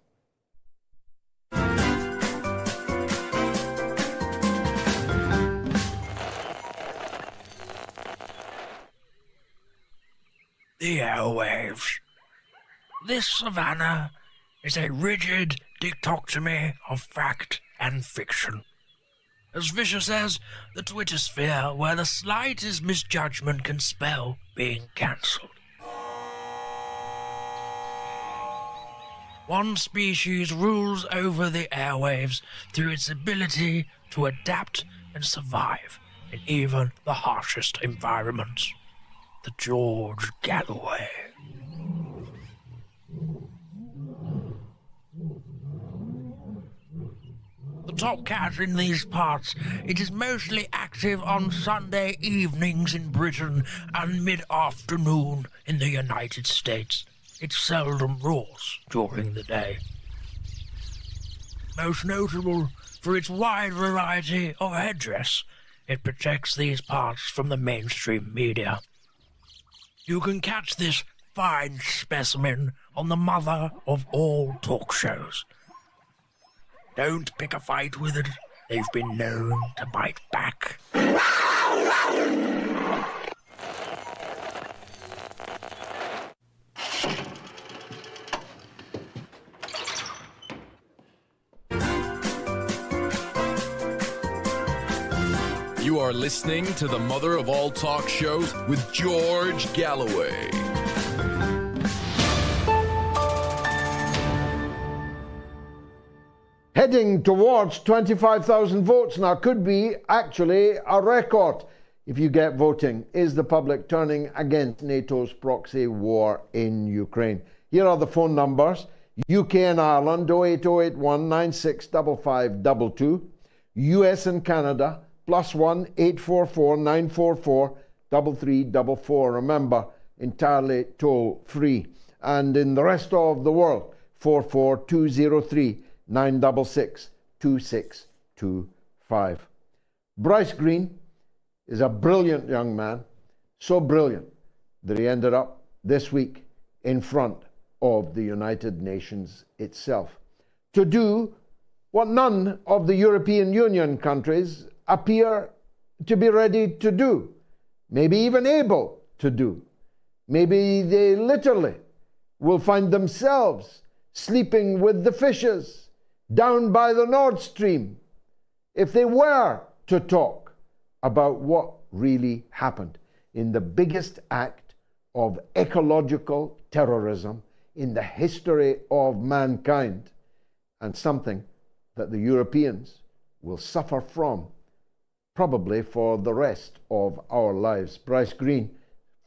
The airwaves. This savannah is a rigid dichotomy of fact and fiction. As Fisher says, the Twitter sphere where the slightest misjudgment can spell being cancelled. One species rules over the airwaves through its ability to adapt and survive in even the harshest environments. The George Galloway. The top cat in these parts, it is mostly active on Sunday evenings in Britain and mid-afternoon in the United States. It seldom roars during the day. Most notable for its wide variety of headdress, it protects these parts from the mainstream media. You can catch this fine specimen on the mother of all talk shows. Don't pick a fight with it. They've been known to bite back. You are listening to the mother of all talk shows with George Galloway. Heading towards 25,000 votes now, could be actually a record if you get voting. Is the public turning against NATO's proxy war in Ukraine? Here are the phone numbers. UK and Ireland 08081 965522. US and Canada +1 844 944 3344. Remember, entirely toll free. And in the rest of the world, 44203 966 2625. Bryce Greene is a brilliant young man, so brilliant that he ended up this week in front of the United Nations itself to do what none of the European Union countries appear to be ready to do, maybe even able to do. Maybe they literally will find themselves sleeping with the fishes down by the Nordstream if they were to talk about what really happened in the biggest act of ecological terrorism in the history of mankind, and something that the Europeans will suffer from probably for the rest of our lives. Bryce Greene,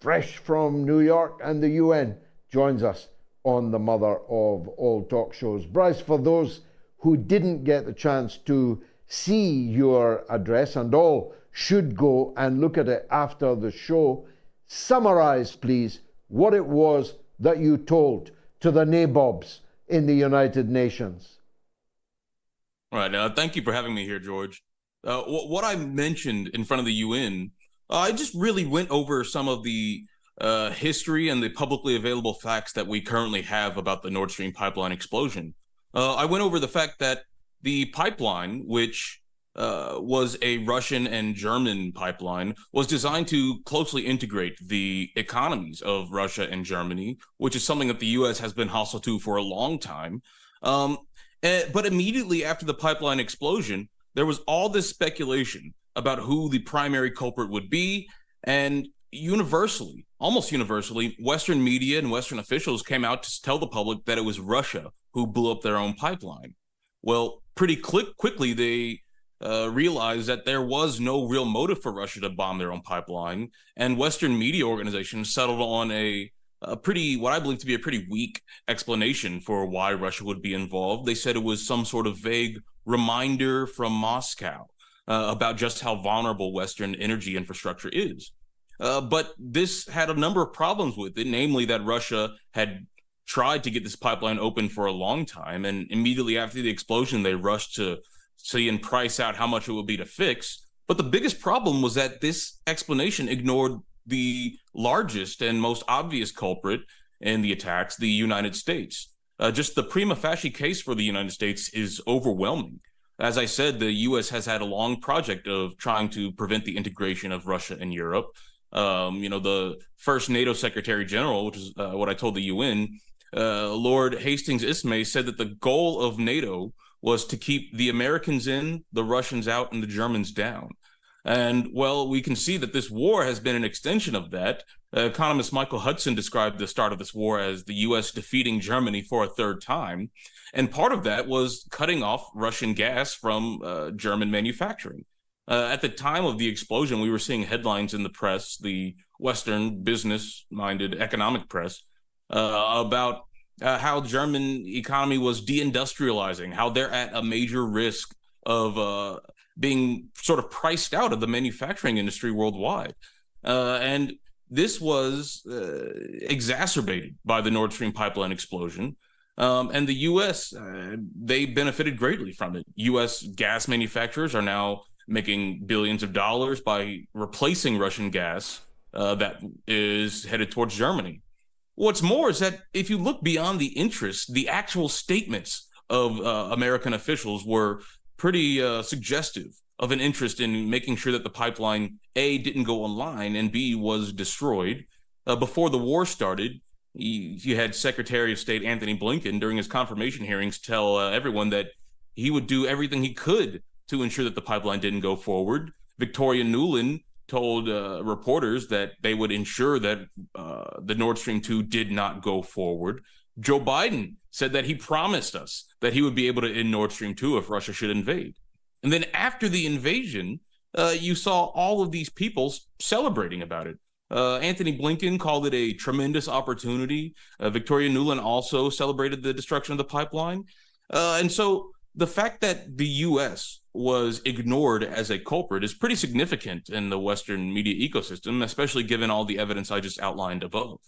fresh from New York and the UN, joins us on the mother of all talk shows. Bryce, for those who didn't get the chance to see your address, and all should go and look at it after the show, summarize, please, what it was that you told to the nabobs in the United Nations. All right. Thank you for having me here, George. What I mentioned in front of the UN, I just really went over some of the history and the publicly available facts that we currently have about the Nord Stream pipeline explosion. I went over the fact that the pipeline, which was a Russian and German pipeline, was designed to closely integrate the economies of Russia and Germany, which is something that the U.S. has been hostile to for a long time. But immediately after the pipeline explosion, there was all this speculation about who the primary culprit would be, and universally, almost universally, Western media and Western officials came out to tell the public that it was Russia who blew up their own pipeline. Well, pretty quickly, they realized that there was no real motive for Russia to bomb their own pipeline, and Western media organizations settled on a pretty, what I believe to be a pretty weak explanation for why Russia would be involved. They said it was some sort of vague reminder from Moscow about just how vulnerable Western energy infrastructure is. But this had a number of problems with it, namely that Russia had tried to get this pipeline open for a long time, and immediately after the explosion, they rushed to see and price out how much it would be to fix. But the biggest problem was that this explanation ignored the largest and most obvious culprit in the attacks, the United States. Just the prima facie case for the United States is overwhelming. As I said, the U.S. has had a long project of trying to prevent the integration of Russia and Europe. The first NATO Secretary General, which is what I told the UN, Lord Hastings Ismay, said that the goal of NATO was to keep the Americans in, the Russians out, and the Germans down. And, well, we can see that this war has been an extension of that. Economist Michael Hudson described the start of this war as the U.S. defeating Germany for a third time. And part of that was cutting off Russian gas from German manufacturing. At the time of the explosion, we were seeing headlines in the press, the Western business-minded economic press, about how German economy was deindustrializing, how they're at a major risk of being sort of priced out of the manufacturing industry worldwide. And this was exacerbated by the Nord Stream pipeline explosion. And the U.S., they benefited greatly from it. U.S. gas manufacturers are now making billions of dollars by replacing Russian gas that is headed towards Germany. What's more is that if you look beyond the interest, the actual statements of American officials were pretty suggestive of an interest in making sure that the pipeline, A, didn't go online, and B, was destroyed. Before the war started, you had Secretary of State Anthony Blinken, during his confirmation hearings, tell everyone that he would do everything he could to ensure that the pipeline didn't go forward. Victoria Nuland told reporters that they would ensure that the Nord Stream 2 did not go forward. Joe Biden said that he promised us that he would be able to end Nord Stream 2 if Russia should invade. And then after the invasion, you saw all of these people celebrating about it. Anthony Blinken called it a tremendous opportunity. Victoria Nuland also celebrated the destruction of the pipeline. And so the fact that the U.S. was ignored as a culprit is pretty significant in the Western media ecosystem, especially given all the evidence I just outlined above.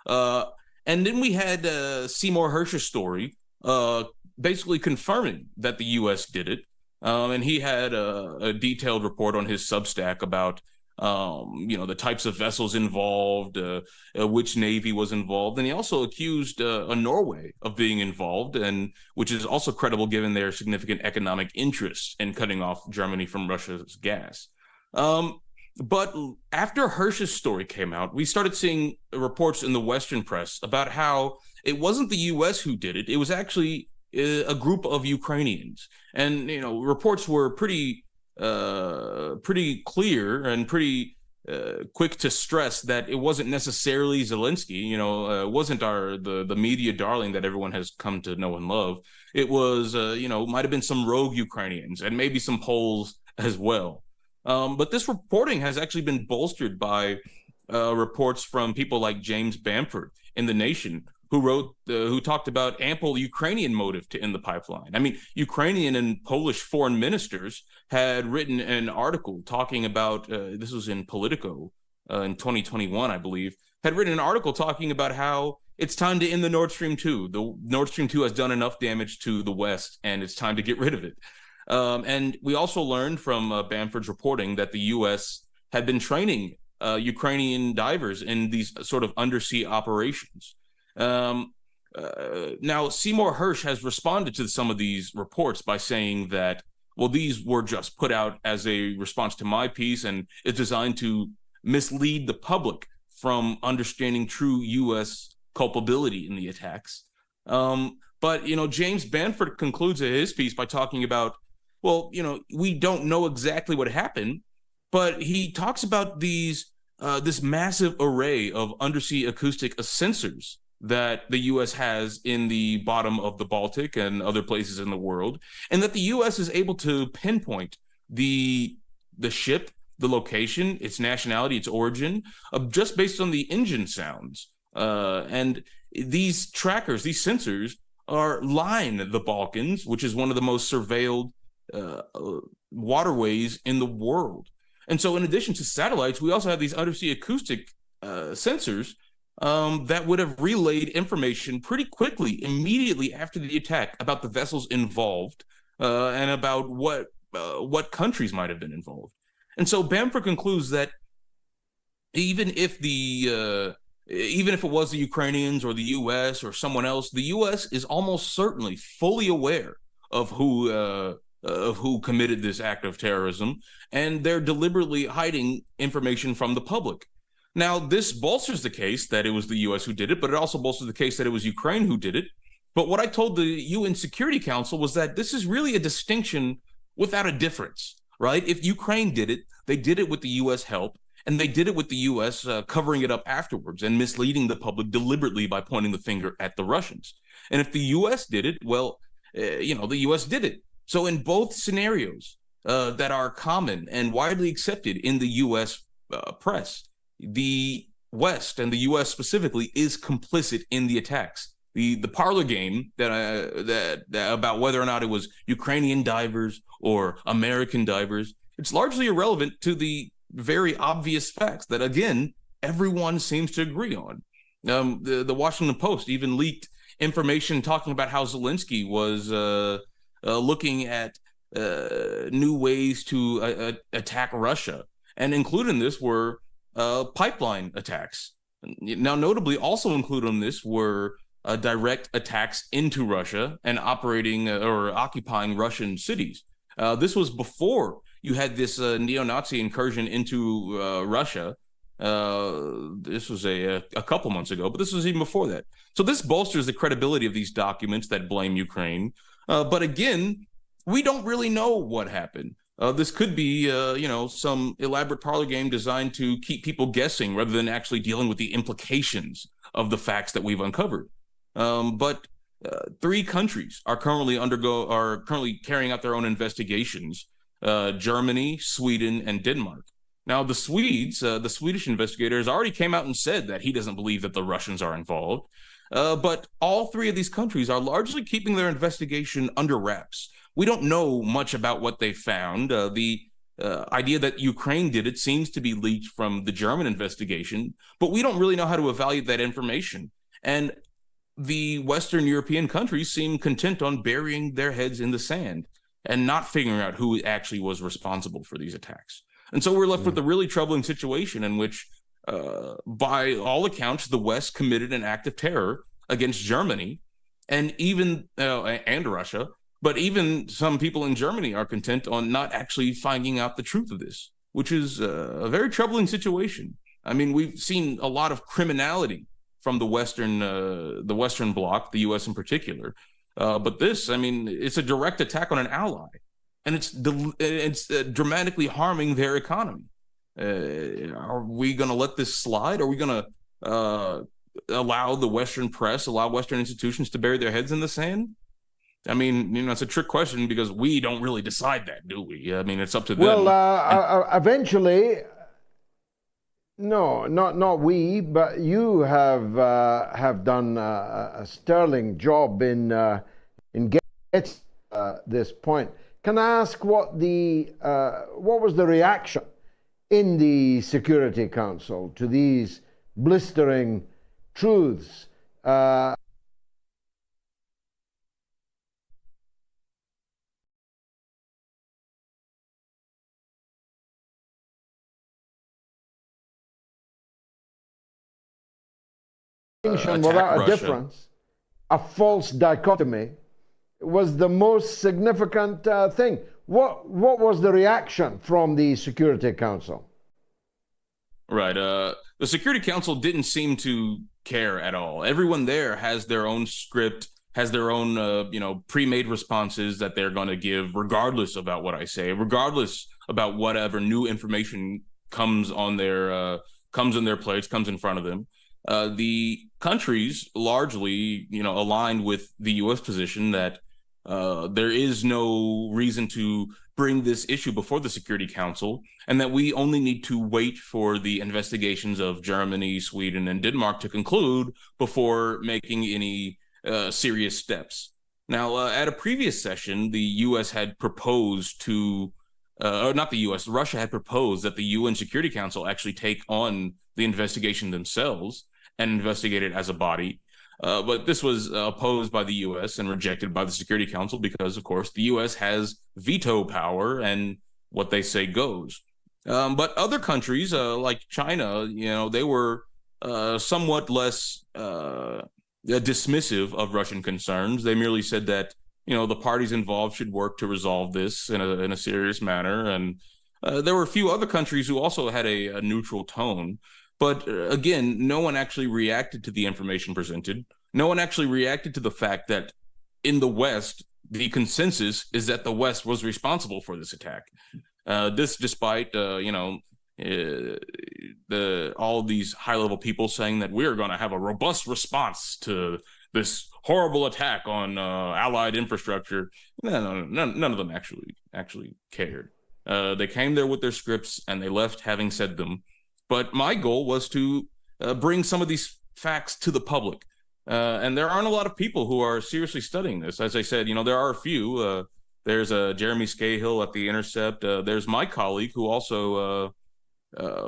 And then we had Seymour Hersh's story basically confirming that the U.S. did it. And he had a detailed report on his Substack about the types of vessels involved, which Navy was involved. And he also accused Norway of being involved, and which is also credible given their significant economic interests in cutting off Germany from Russia's gas. But after Hersh's story came out, we started seeing reports in the Western press about how it wasn't the U.S. who did it. It was actually a group of Ukrainians. And, reports were pretty clear and pretty quick to stress that it wasn't necessarily Zelensky. It wasn't the media darling that everyone has come to know and love. It was, might have been some rogue Ukrainians and maybe some Poles as well. But this reporting has actually been bolstered by reports from people like James Bamford in The Nation, who talked about ample Ukrainian motive to end the pipeline. I mean, Ukrainian and Polish foreign ministers had written an article talking about, this was in Politico in 2021, I believe, had written an article talking about how it's time to end the Nord Stream 2. The Nord Stream 2 has done enough damage to the West, and it's time to get rid of it. And we also learned from Bamford's reporting that the U.S. had been training Ukrainian divers in these sort of undersea operations. Now, Seymour Hersh has responded to some of these reports by saying that, well, these were just put out as a response to my piece, and it's designed to mislead the public from understanding true U.S. culpability in the attacks. But, James Banford concludes his piece by talking about, well, we don't know exactly what happened, but he talks about this massive array of undersea acoustic sensors that the U.S. has in the bottom of the Baltic and other places in the world, and that the U.S. is able to pinpoint the ship, the location, its nationality, its origin, just based on the engine sounds. And these trackers, these sensors, line the Balkans, which is one of the most surveilled waterways in the world. And so in addition to satellites, we also have these undersea acoustic sensors that would have relayed information pretty quickly, immediately after the attack, about the vessels involved and about what countries might have been involved. And so Bamford concludes that even if it was the Ukrainians or the U.S. or someone else, the U.S. is almost certainly fully aware of who committed this act of terrorism, and they're deliberately hiding information from the public. Now, this bolsters the case that it was the U.S. who did it, but it also bolsters the case that it was Ukraine who did it. But what I told the UN Security Council was that this is really a distinction without a difference, right? If Ukraine did it, they did it with the U.S. help, and they did it with the U.S. Covering it up afterwards and misleading the public deliberately by pointing the finger at the Russians. And if the U.S. did it, well, the U.S. did it. So in both scenarios that are common and widely accepted in the U.S. Press, the West and the U.S. specifically is complicit in the attacks. The parlor game that about whether or not it was Ukrainian divers or American divers, it's largely irrelevant to the very obvious facts that, again, everyone seems to agree on. The Washington Post even leaked information talking about how Zelensky was looking at new ways to attack Russia, and included in this were pipeline attacks. Now, notably, also included in this were direct attacks into Russia and operating or occupying Russian cities. This was before you had this neo-Nazi incursion into Russia. This was a couple months ago, but this was even before that. So this bolsters the credibility of these documents that blame Ukraine. But again, we don't really know what happened. This could be, some elaborate parlor game designed to keep people guessing rather than actually dealing with the implications of the facts that we've uncovered. But 3 countries are currently carrying out their own investigations: Germany, Sweden, and Denmark. Now, the Swedish investigators already came out and said that he doesn't believe that the Russians are involved. But all 3 of these countries are largely keeping their investigation under wraps. We don't know much about what they found. The idea that Ukraine did it seems to be leaked from the German investigation, but we don't really know how to evaluate that information. And the Western European countries seem content on burying their heads in the sand and not figuring out who actually was responsible for these attacks. And so we're left with a really troubling situation in which, by all accounts, the West committed an act of terror against Germany and even and Russia. But even some people in Germany are content on not actually finding out the truth of this, which is a very troubling situation. I mean, we've seen a lot of criminality from the Western bloc, the U.S. in particular. But this, I mean, it's a direct attack on an ally, and it's dramatically harming their economy. Are we going to let this slide? Are we going to allow the Western press, allow Western institutions to bury their heads in the sand? I mean, it's a trick question because we don't really decide that, do we? I mean, it's up to them. Well, eventually, no, not we, but you have done a sterling job in getting this point. Can I ask what was the reaction in the Security Council to these blistering truths? Without a difference, a false dichotomy was the most significant thing. What was the reaction from the Security Council? Right. The Security Council didn't seem to care at all. Everyone there has their own script, has their own, pre-made responses that they're going to give, regardless about what I say, regardless about whatever new information comes on their comes in their plates, comes in front of them. The countries largely, aligned with the U.S. position that there is no reason to bring this issue before the Security Council, and that we only need to wait for the investigations of Germany, Sweden, and Denmark to conclude before making any serious steps. Now, at a previous session, the U.S. had proposed to, or not the U.S., Russia had proposed that the UN Security Council actually take on the investigation themselves and investigate it as a body. But this was opposed by the U.S. and rejected by the Security Council because, of course, the U.S. has veto power and what they say goes. But other countries like China, they were somewhat less dismissive of Russian concerns. They merely said that, the parties involved should work to resolve this in a serious manner. And there were a few other countries who also had a neutral tone. But again, no one actually reacted to the information presented. No one actually reacted to the fact that in the West, the consensus is that the West was responsible for this attack. This despite, all these high-level people saying that we're going to have a robust response to this horrible attack on Allied infrastructure. None of them actually cared. They came there with their scripts and they left having said them. But my goal was to bring some of these facts to the public. And there aren't a lot of people who are seriously studying this. As I said, there are a few. There's Jeremy Scahill at The Intercept. There's my colleague who also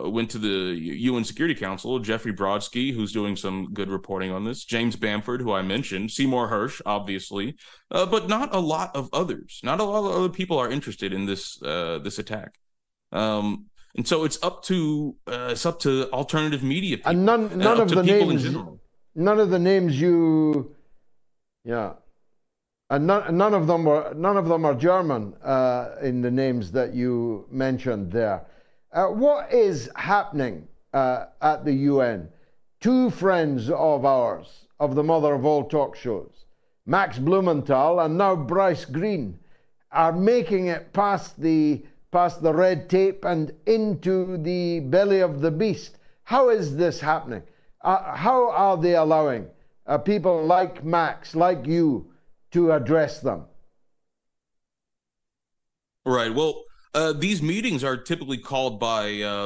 went to the UN Security Council, Jeffrey Brodsky, who's doing some good reporting on this, James Bamford, who I mentioned, Seymour Hersh, obviously, but not a lot of others. Not a lot of other people are interested in this attack. And so it's up to alternative media people. And none of the names you, and none of them are German in the names that you mentioned there. What is happening at the UN? Two friends of ours, of the mother of all talk shows, Max Blumenthal and now Bryce Greene, are making it past the red tape and into the belly of the beast. How is this happening? How are they allowing people like Max, like you, to address them? Right. Well, these meetings are typically called by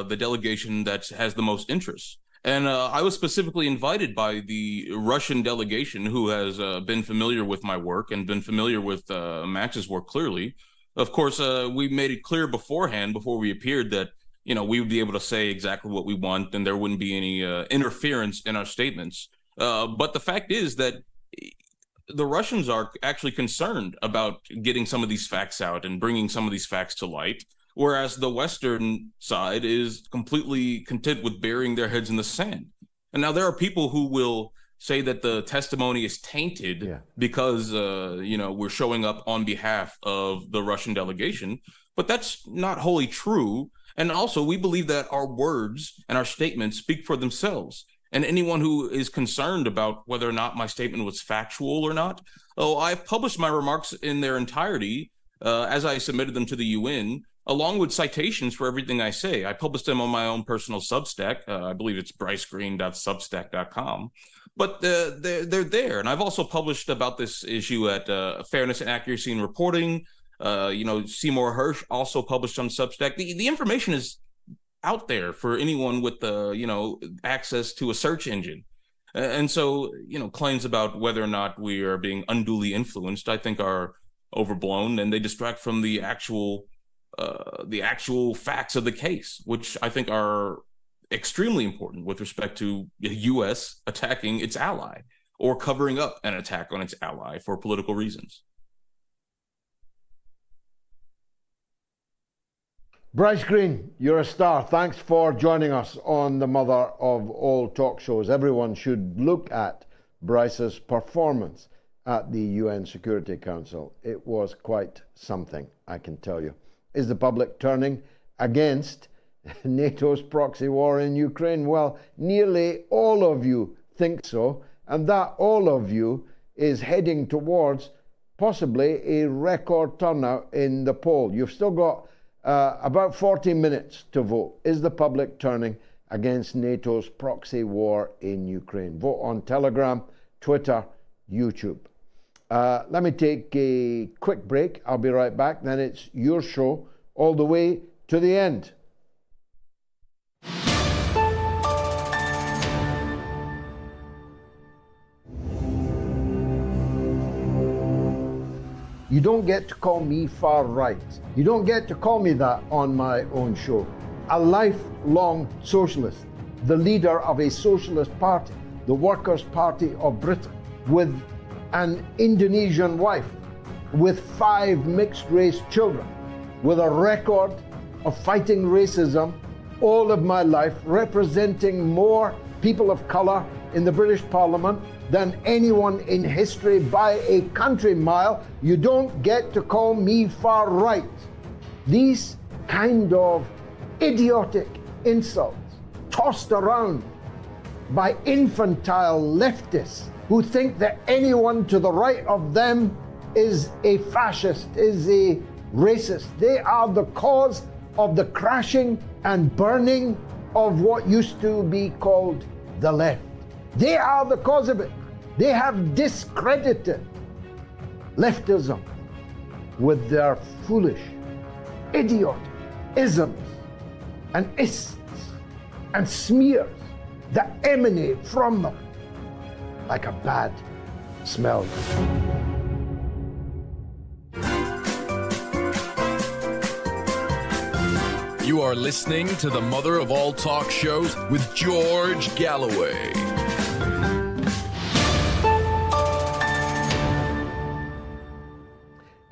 the delegation that has the most interest. And I was specifically invited by the Russian delegation who has been familiar with my work and been familiar with Max's work clearly. Of course, we made it clear beforehand, before we appeared, that we would be able to say exactly what we want and there wouldn't be any interference in our statements. But the fact is that the Russians are actually concerned about getting some of these facts out and bringing some of these facts to light, whereas the Western side is completely content with burying their heads in the sand. And now there are people who will say that the testimony is tainted because, we're showing up on behalf of the Russian delegation, but that's not wholly true. And also, we believe that our words and our statements speak for themselves. And anyone who is concerned about whether or not my statement was factual or not, I've published my remarks in their entirety as I submitted them to the UN, along with citations for everything I say. I published them on my own personal Substack. I believe it's brycegreene.substack.com. But they're there. And I've also published about this issue at Fairness and Accuracy in Reporting. Seymour Hersh also published on Substack. The information is out there for anyone with access to a search engine. And so, claims about whether or not we are being unduly influenced, I think, are overblown, and they distract from the actual facts of the case, which I think are extremely important with respect to the U.S. attacking its ally or covering up an attack on its ally for political reasons. Bryce Greene, you're a star. Thanks for joining us on the mother of all talk shows. Everyone should look at Bryce's performance at the UN Security Council. It was quite something, I can tell you. Is the public turning against NATO's proxy war in Ukraine? Well, nearly all of you think so, and that all of you is heading towards possibly a record turnout in the poll. You've still got about 40 minutes to vote. Is the public turning against NATO's proxy war in Ukraine? Vote on Telegram, Twitter, YouTube. Let me take a quick break. I'll be right back. Then it's your show all the way to the end. You don't get to call me far right. You don't get to call me that on my own show. A lifelong socialist, the leader of a socialist party, the Workers' Party of Britain, with an Indonesian wife, with 5 mixed-race children, with a record of fighting racism all of my life, representing more people of colour in the British Parliament than anyone in history by a country mile. You don't get to call me far right. These kind of idiotic insults tossed around by infantile leftists who think that anyone to the right of them is a fascist, is a racist. They are the cause of the crashing and burning of what used to be called the left. They are the cause of it. They have discredited leftism with their foolish, idiotic isms and ists and smears that emanate from them like a bad smell. You are listening to the mother of all talk shows with George Galloway.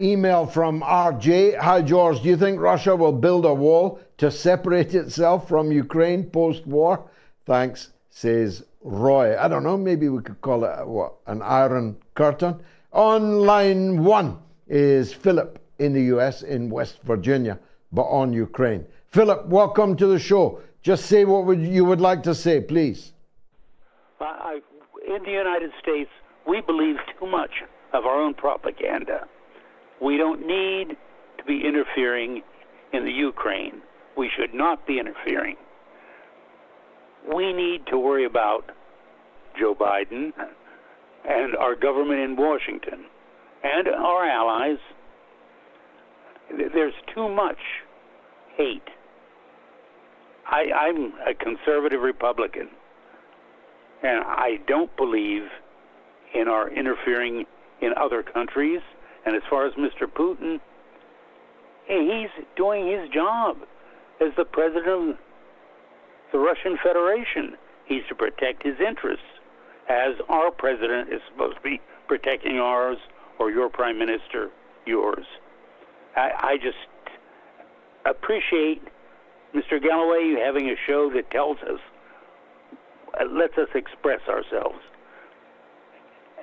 Email from RJ. Hi, George. Do you think Russia will build a wall to separate itself from Ukraine post-war? Thanks, says Roy. I don't know. Maybe we could call it, an iron curtain. On line 1 is Philip in the US, in West Virginia, but on Ukraine. Philip, welcome to the show. Just say what you would like to say, please. In the United States, we believe too much of our own propaganda. We don't need to be interfering in the Ukraine. We should not be interfering. We need to worry about Joe Biden and our government in Washington and our allies. There's too much hate. I'm a conservative Republican, and I don't believe in our interfering in other countries. And as far as Mr. Putin, he's doing his job as the president of the Russian Federation. He's to protect his interests, as our president is supposed to be protecting ours, or your prime minister yours. I just appreciate, Mr. Galloway, you having a show that tells us, lets us express ourselves.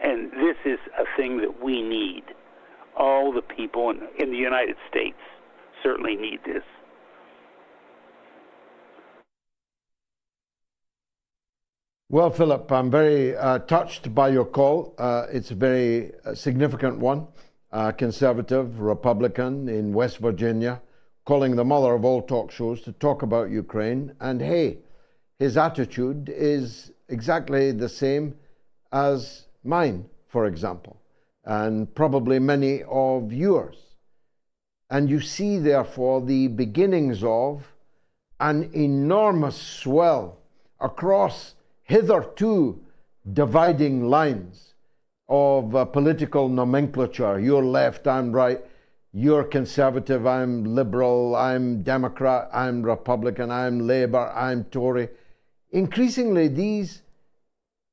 And this is a thing that we need. All the people in the United States certainly need this. Well, Philip, I'm very touched by your call. It's a very significant one. Conservative Republican in West Virginia, calling the mother of all talk shows to talk about Ukraine. And hey, his attitude is exactly the same as mine, for example, and probably many of yours. And you see, therefore, the beginnings of an enormous swell across hitherto dividing lines of political nomenclature. You're left, I'm right. You're conservative, I'm liberal. I'm Democrat, I'm Republican. I'm Labour, I'm Tory. Increasingly, these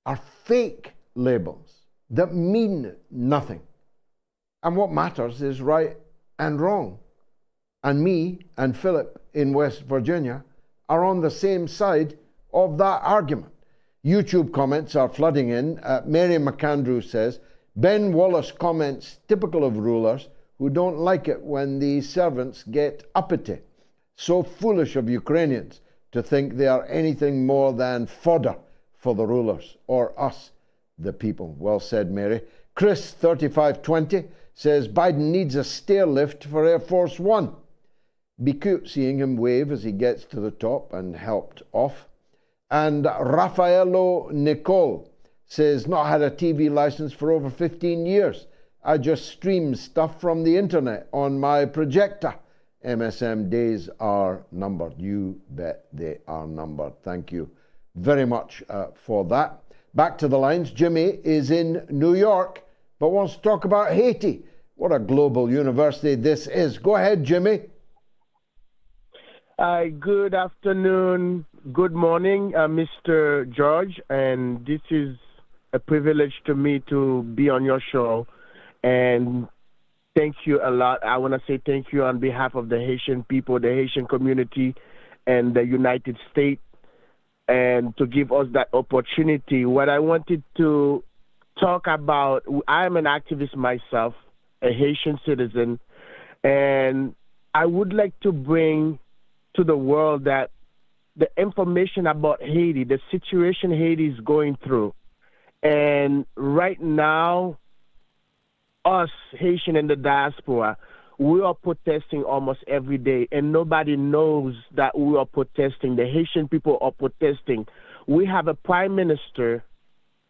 are fake labels that mean nothing. And what matters is right and wrong. And me and Philip in West Virginia are on the same side of that argument. YouTube comments are flooding in. Mary McAndrew says, Ben Wallace comments, typical of rulers who don't like it when the servants get uppity. So foolish of Ukrainians to think they are anything more than fodder for the rulers, or us, the people. Well said, Mary. Chris, 3520, says Biden needs a stair lift for Air Force One. Be cute seeing him wave as he gets to the top and helped off. And Raffaello Nicole says, not had a TV license for over 15 years. I just stream stuff from the internet on my projector. MSM days are numbered. You bet they are numbered. Thank you very much for that. Back to the lines. Jimmy is in New York, but wants to talk about Haiti. What a global university this is. Go ahead, Jimmy. Good afternoon, good morning, Mr. George, and this is a privilege to me to be on your show, and thank you a lot. I want to say thank you on behalf of the Haitian people, the Haitian community, and the United States, and to give us that opportunity. What I wanted to talk about, I'm an activist myself, a Haitian citizen, and I would like to bring to the world that the information about Haiti, the situation Haiti is going through. And right now, us Haitian in the diaspora, we are protesting almost every day, and nobody knows that we are protesting. The Haitian people are protesting. We have a prime minister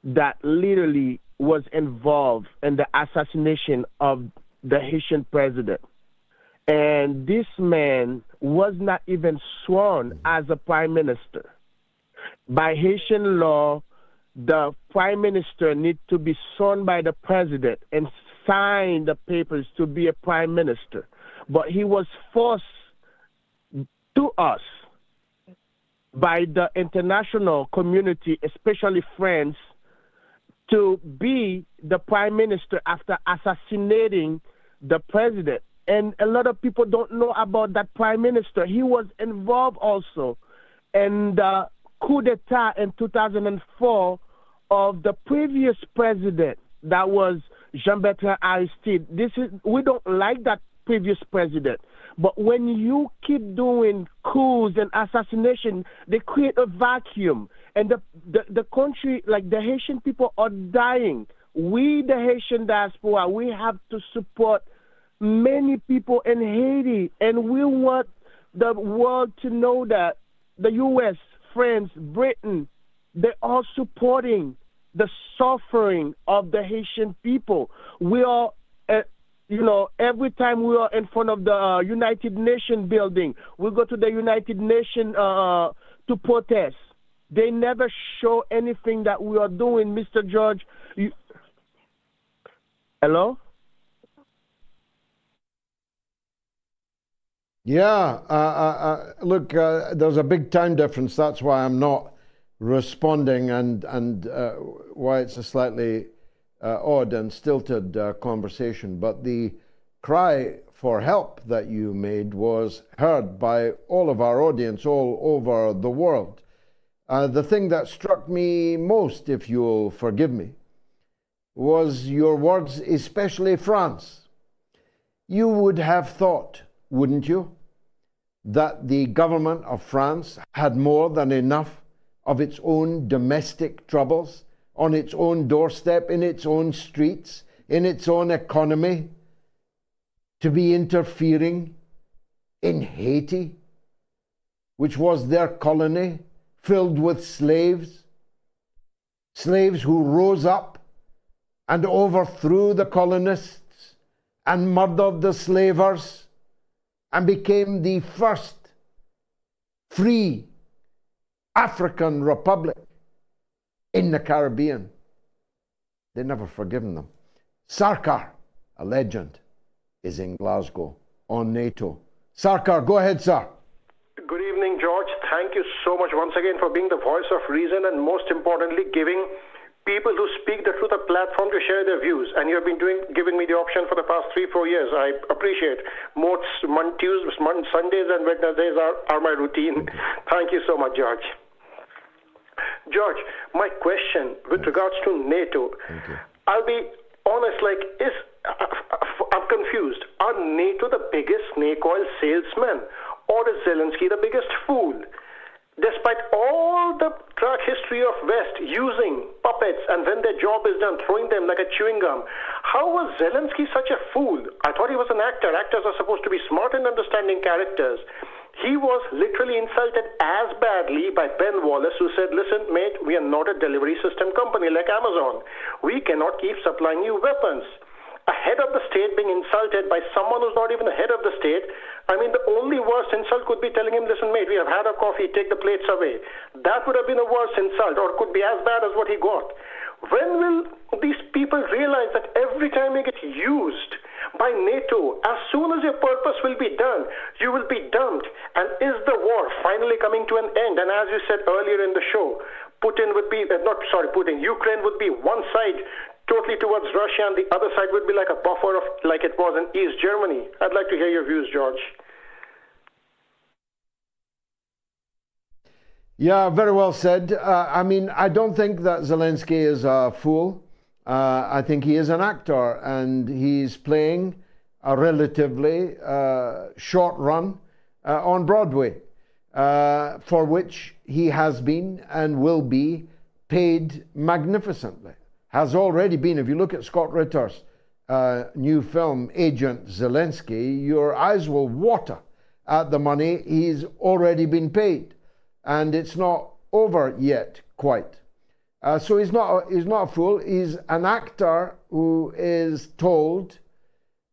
that literally was involved in the assassination of the Haitian president. And this man was not even sworn as a prime minister. By Haitian law, the prime minister needs to be sworn by the president and sign the papers to be a prime minister. But he was forced to us by the international community, especially France, to be the prime minister after assassinating the president. And a lot of people don't know about that prime minister. He was involved also in the coup d'etat in 2004 of the previous president, that was Jean-Bertrand Aristide. We don't like that previous president. But when you keep doing coups and assassination, they create a vacuum. And the country, like the Haitian people, are dying. We, the Haitian diaspora, we have to support many people in Haiti, and we want the world to know that the U.S., France, Britain, they're all supporting the suffering of the Haitian people. We are, every time we are in front of the United Nations building, we go to the United Nations to protest. They never show anything that we are doing, Mr. George. Hello? Yeah, look, there's a big time difference. That's why I'm not responding, and why it's a slightly odd and stilted conversation. But the cry for help that you made was heard by all of our audience all over the world. The thing that struck me most, if you'll forgive me, was your words, especially France. You would have thought, wouldn't you, that the government of France had more than enough of its own domestic troubles on its own doorstep, in its own streets, in its own economy, to be interfering in Haiti, which was their colony, filled with slaves who rose up and overthrew the colonists and murdered the slavers, and became the first free African republic in the Caribbean. They've never forgiven them. Sarkar, a legend, is in Glasgow on NATO. Sarkar, go ahead, sir. Good evening, George. Thank you so much once again for being the voice of reason, and most importantly, giving people who speak the truth a platform to share their views. And you have been giving me the option for the past 3-4 years. I appreciate. Most Tuesdays, Sundays and Wednesdays are my routine. Thank you so much, George. George, my question with regards to NATO, I'll be honest, like, I'm confused. Are NATO the biggest snake oil salesman? Or is Zelensky the biggest fool? Despite all the track history of West using puppets and when their job is done, throwing them like a chewing gum, how was Zelensky such a fool? I thought he was an actor. Actors are supposed to be smart in understanding characters. He was literally insulted as badly by benwallace, who said, listen, mate, we are not a delivery system company like Amazon. We cannot keep supplying you weapons. A head of the state being insulted by someone who's not even the head of the state. I mean, the only worst insult could be telling him, listen, mate, we have had our coffee, take the plates away. That would have been a worse insult, or could be as bad as what he got. When will these people realize that every time you get used by NATO, as soon as your purpose will be done, you will be dumped? And is the war finally coming to an end? And as you said earlier in the show, Ukraine would be one side totally towards Russia, and the other side would be like a buffer of like it was in East Germany. I'd like to hear your views, George. Yeah, very well said. I mean, I don't think that Zelensky is a fool. I think he is an actor, and he's playing a relatively short run on Broadway, for which he has been and will be paid magnificently. Has already been. If you look at Scott Ritter's new film, Agent Zelensky, your eyes will water at the money he's already been paid. And it's not over yet, quite. So he's not a fool. He's an actor who is told,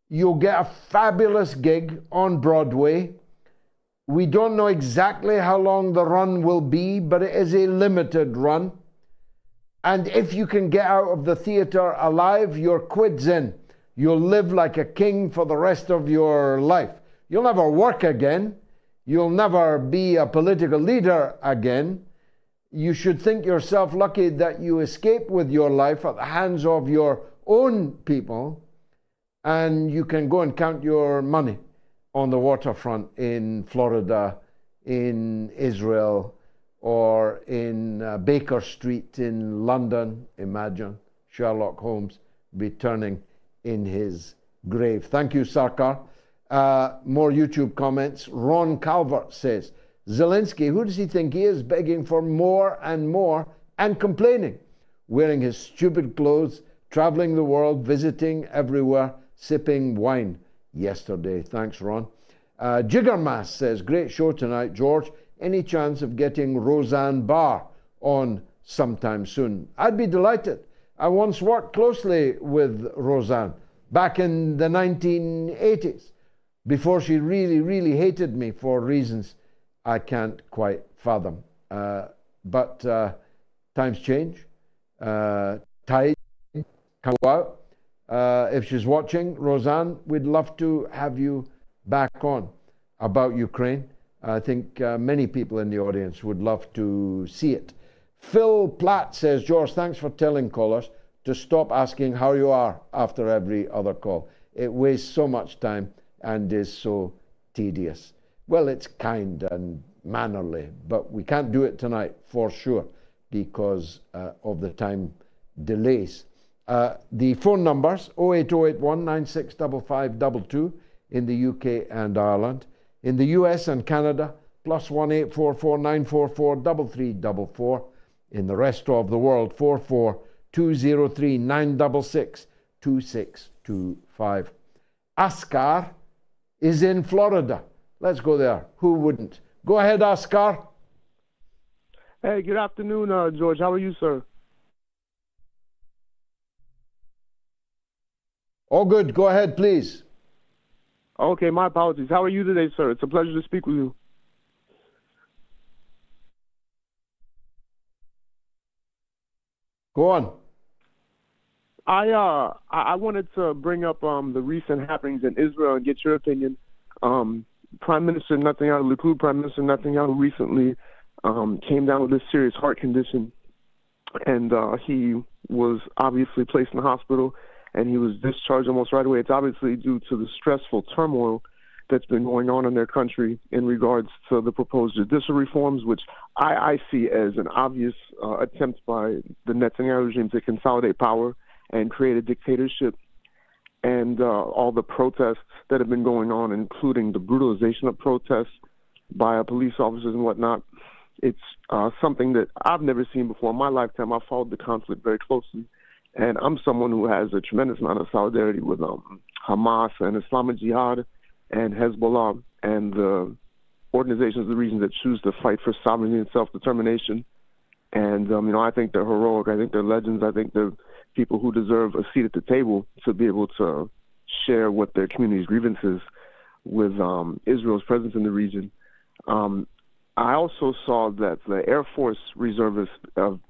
you'll get a fabulous gig on Broadway. We don't know exactly how long the run will be, but it is a limited run. And if you can get out of the theater alive, your quid's in. You'll live like a king for the rest of your life. You'll never work again. You'll never be a political leader again. You should think yourself lucky that you escape with your life at the hands of your own people, and you can go and count your money on the waterfront in Florida, in Israel, or in Baker Street in London. Imagine Sherlock Holmes be turning in his grave. Thank you, Sarkar. More YouTube comments. Ron Calvert says, Zelensky, who does he think he is, begging for more and more and complaining, wearing his stupid clothes, traveling the world, visiting everywhere, sipping wine yesterday. Thanks, Ron. Jiggermass says, great show tonight, George. Any chance of getting Roseanne Barr on sometime soon? I'd be delighted. I once worked closely with Roseanne back in the 1980s, before she really, really hated me for reasons I can't quite fathom. But times change. Tide come out. If she's watching, Roseanne, we'd love to have you back on about Ukraine. I think many people in the audience would love to see it. Phil Platt says, George, thanks for telling callers to stop asking how you are after every other call. It wastes so much time and is so tedious. Well, it's kind and mannerly, but we can't do it tonight for sure because of the time delays. The phone numbers, 08081 965522 in the UK and Ireland. In the US and Canada, +1 844 944 3344. In the rest of the world, 44 203 966 2625. Askar is in Florida. Let's go there. Who wouldn't? Go ahead, Askar. Hey, good afternoon, George. How are you, sir? All good. Go ahead, please. Okay, my apologies. How are you today, sir? It's a pleasure to speak with you. Go on. I wanted to bring up the recent happenings in Israel and get your opinion. Prime Minister Netanyahu, Likud Prime Minister Netanyahu recently came down with a serious heart condition, and he was obviously placed in the hospital, and he was discharged almost right away. It's obviously due to the stressful turmoil that's been going on in their country in regards to the proposed judicial reforms, which I see as an obvious attempt by the Netanyahu regime to consolidate power and create a dictatorship. And all the protests that have been going on, including the brutalization of protests by police officers and whatnot, it's something that I've never seen before in my lifetime. I've followed the conflict very closely, and I'm someone who has a tremendous amount of solidarity with Hamas and Islamic Jihad and Hezbollah and the organizations, the regions that choose to fight for sovereignty and self-determination. And, I think they're heroic. I think they're legends. I think they're people who deserve a seat at the table to be able to share what their community's grievances with Israel's presence in the region. I also saw that the Air Force reservists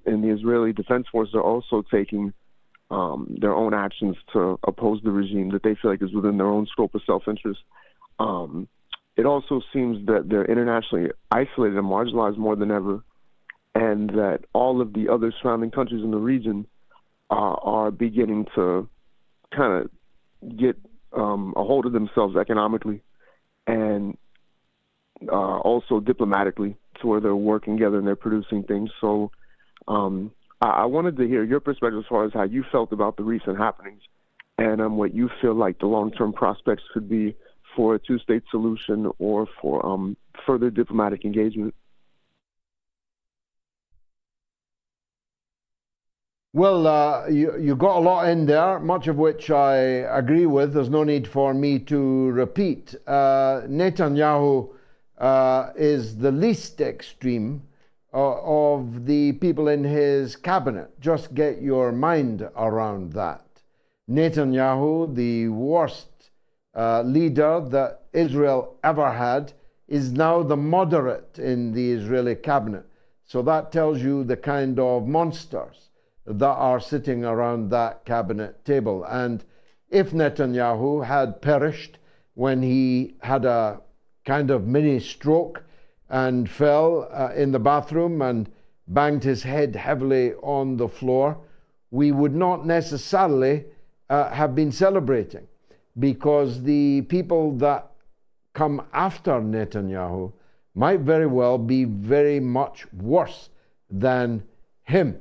in the Israeli Defense Force are also taking their own actions to oppose the regime that they feel like is within their own scope of self-interest. It also seems that they're internationally isolated and marginalized more than ever, and that all of the other surrounding countries in the region are beginning to kind of get a hold of themselves economically and also diplomatically, to where they're working together and they're producing things. So I wanted to hear your perspective as far as how you felt about the recent happenings and what you feel like the long-term prospects could be for a two-state solution or for further diplomatic engagement. Well, you got a lot in there, much of which I agree with. There's no need for me to repeat. Netanyahu is the least extreme of the people in his cabinet. Just get your mind around that. Netanyahu, the worst leader that Israel ever had, is now the moderate in the Israeli cabinet. So that tells you the kind of monsters that are sitting around that cabinet table. And if Netanyahu had perished when he had a kind of mini stroke and fell in the bathroom and banged his head heavily on the floor, we would not necessarily have been celebrating, because the people that come after Netanyahu might very well be very much worse than him.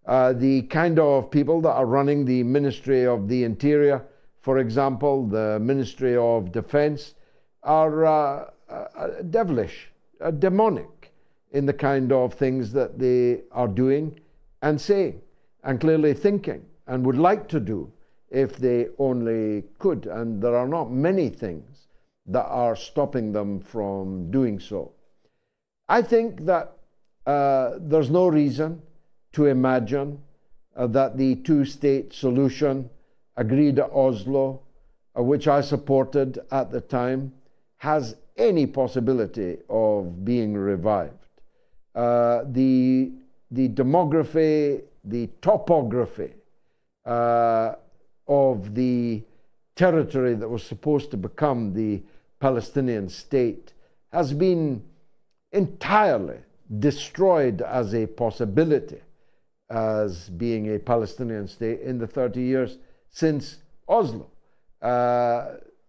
The kind of people that are running the Ministry of the Interior, for example, the Ministry of Defense, are devilish, demonic in the kind of things that they are doing and saying and clearly thinking and would like to do if they only could. And there are not many things that are stopping them from doing so. I think that there's no reason to imagine that the two-state solution agreed at Oslo, which I supported at the time, has any possibility of being revived. The demography, the topography of the territory that was supposed to become the Palestinian state has been entirely destroyed as a possibility as being a Palestinian state in the 30 years since Oslo.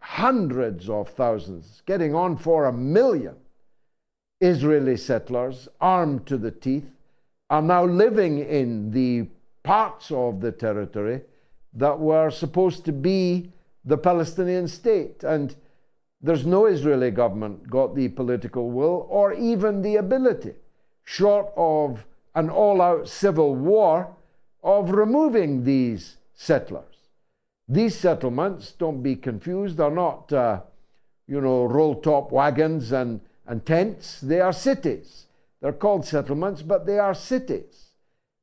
Hundreds of thousands, getting on for 1 million Israeli settlers armed to the teeth are now living in the parts of the territory that were supposed to be the Palestinian state. And there's no Israeli government got the political will or even the ability, short of an all-out civil war, of removing these settlers. These settlements, don't be confused, are not, roll-top wagons and tents. They are cities. They're called settlements, but they are cities.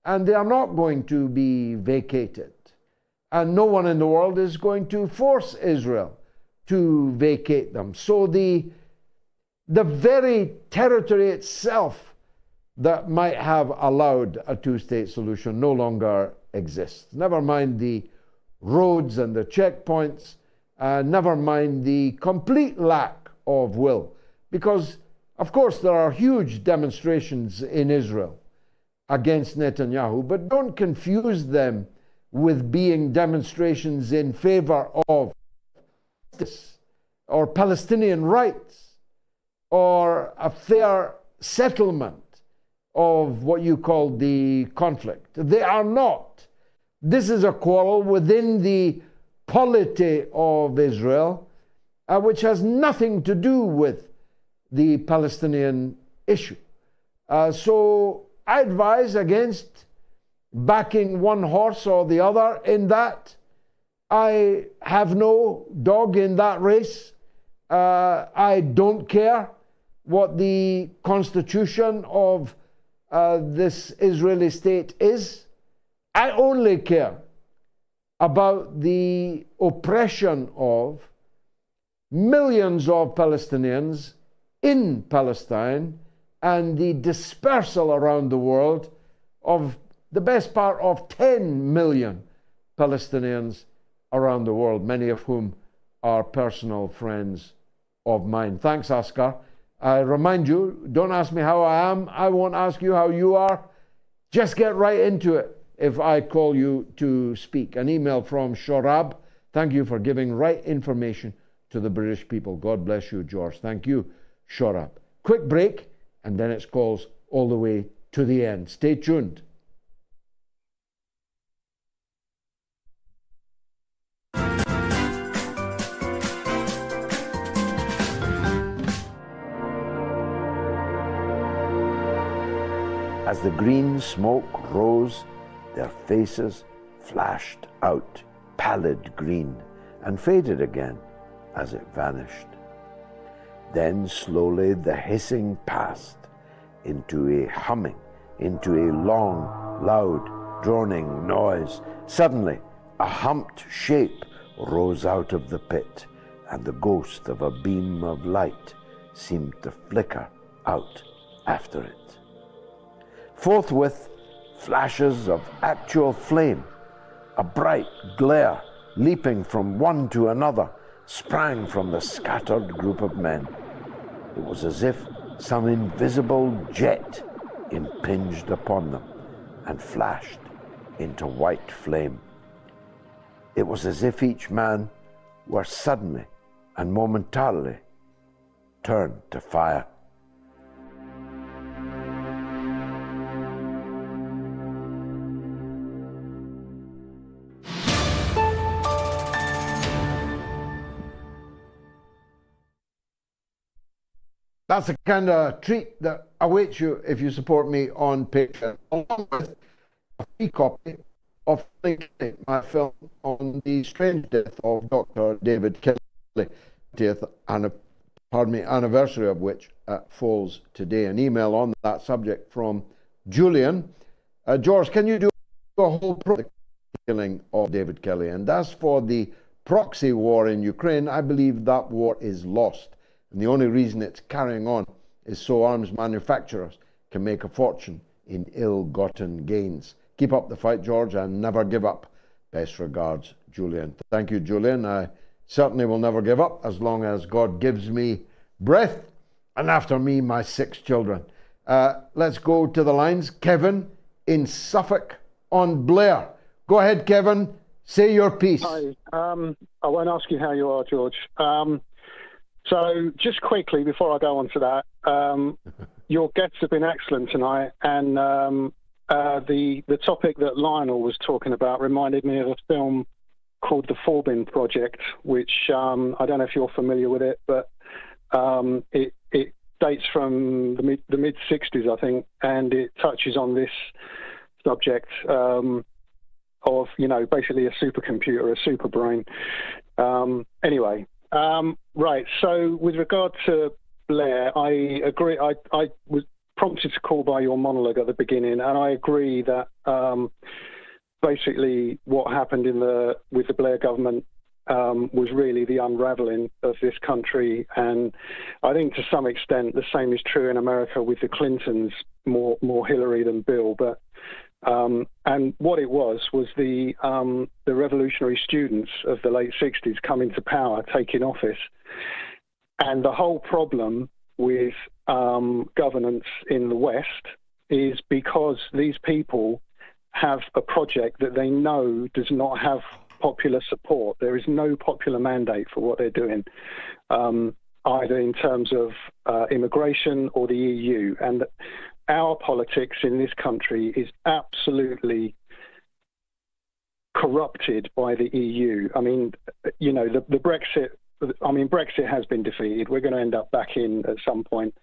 And they are not going to be vacated. And no one in the world is going to force Israel to vacate them. So the very territory itself that might have allowed a two-state solution no longer exists. Never mind the roads and the checkpoints, never mind the complete lack of will. Because, of course, there are huge demonstrations in Israel against Netanyahu, but don't confuse them with being demonstrations in favor of justice or Palestinian rights or a fair settlement of what you call the conflict. They are not. This is a quarrel within the polity of Israel, which has nothing to do with the Palestinian issue. So I advise against backing one horse or the other in that. I have no dog in that race. I don't care what the constitution of this Israeli state is. I only care about the oppression of millions of Palestinians in Palestine and the dispersal around the world of the best part of 10 million Palestinians around the world, many of whom are personal friends of mine. Thanks, Oscar. I remind you, don't ask me how I am. I won't ask you how you are. Just get right into it if I call you to speak. An email from Shorab. Thank you for giving right information to the British people. God bless you, George. Thank you, Shorab. Quick break, and then it's calls all the way to the end. Stay tuned. As the green smoke rose, their faces flashed out, pallid green, and faded again as it vanished. Then slowly the hissing passed into a humming, into a long, loud, droning noise. Suddenly, a humped shape rose out of the pit, and the ghost of a beam of light seemed to flicker out after it. Forthwith, flashes of actual flame, a bright glare leaping from one to another, sprang from the scattered group of men. It was as if some invisible jet impinged upon them and flashed into white flame. It was as if each man were suddenly and momentarily turned to fire. That's the kind of treat that awaits you if you support me on Patreon, along with a free copy of my film on the strange death of Dr. David Kelly, 20th anniversary of which falls today. An email on that subject from Julian. George, can you do a whole program on the killing of David Kelly? And as for the proxy war in Ukraine, I believe that war is lost. And the only reason it's carrying on is so arms manufacturers can make a fortune in ill-gotten gains. Keep up the fight, George, and never give up. Best regards, Julian. Thank you, Julian. I certainly will never give up as long as God gives me breath, and after me, my 6 children. Let's go to the lines. Kevin in Suffolk on Blair. Go ahead, Kevin. Say your piece. Hi. I won't ask you how you are, George. So just quickly, before I go on to that, your guests have been excellent tonight, and the topic that Lionel was talking about reminded me of a film called The Forbin Project, which I don't know if you're familiar with it, but it dates from the mid-60s, I think, and it touches on this subject of, basically a supercomputer, a super brain. Anyway. Right. So with regard to Blair, I agree. I was prompted to call by your monologue at the beginning, and I agree that basically what happened with the Blair government was really the unraveling of this country. And I think to some extent the same is true in America with the Clintons, more Hillary than Bill. But and what it was the revolutionary students of the late 60s coming to power, taking office. And the whole problem with governance in the West is because these people have a project that they know does not have popular support. There is no popular mandate for what they're doing, either in terms of immigration or the EU. And our politics in this country is absolutely corrupted by the EU. I mean, you know, the Brexit. I mean, Brexit has been defeated. We're going to end up back in at some point.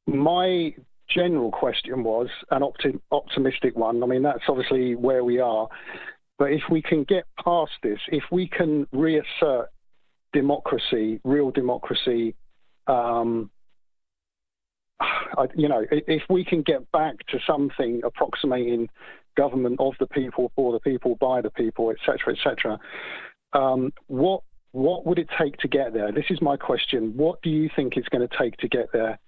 My general question was an optimistic one. I mean, that's obviously where we are. But if we can get past this, if we can reassert democracy, real democracy, you know, if we can get back to something approximating government of the people, for the people, by the people, etc., etc., what would it take to get there? This is my question. What do you think it's going to take to get there?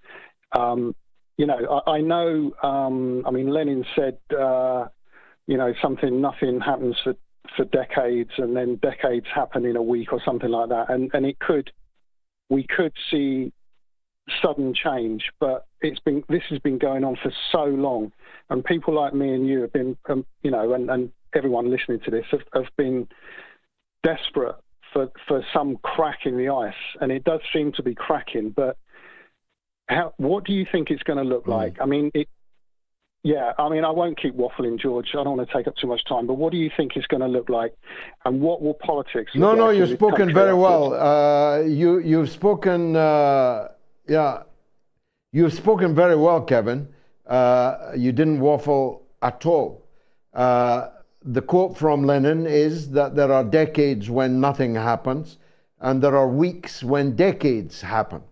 You know, I know. I mean, Lenin said, you know, nothing happens for decades, and then decades happen in a week or something like that. And we could see sudden change, but this has been going on for so long, and people like me and you have been, you know, and everyone listening to this have been desperate for some crack in the ice, and it does seem to be cracking. But what do you think it's going to look like? I mean, I mean, I won't keep waffling, George. I don't want to take up too much time. But what do you think it's going to look like, and what will politics look like? No, you've spoken very well. You've spoken. You've spoken very well, Kevin. You didn't waffle at all. The quote from Lenin is that there are decades when nothing happens, and there are weeks when decades happen.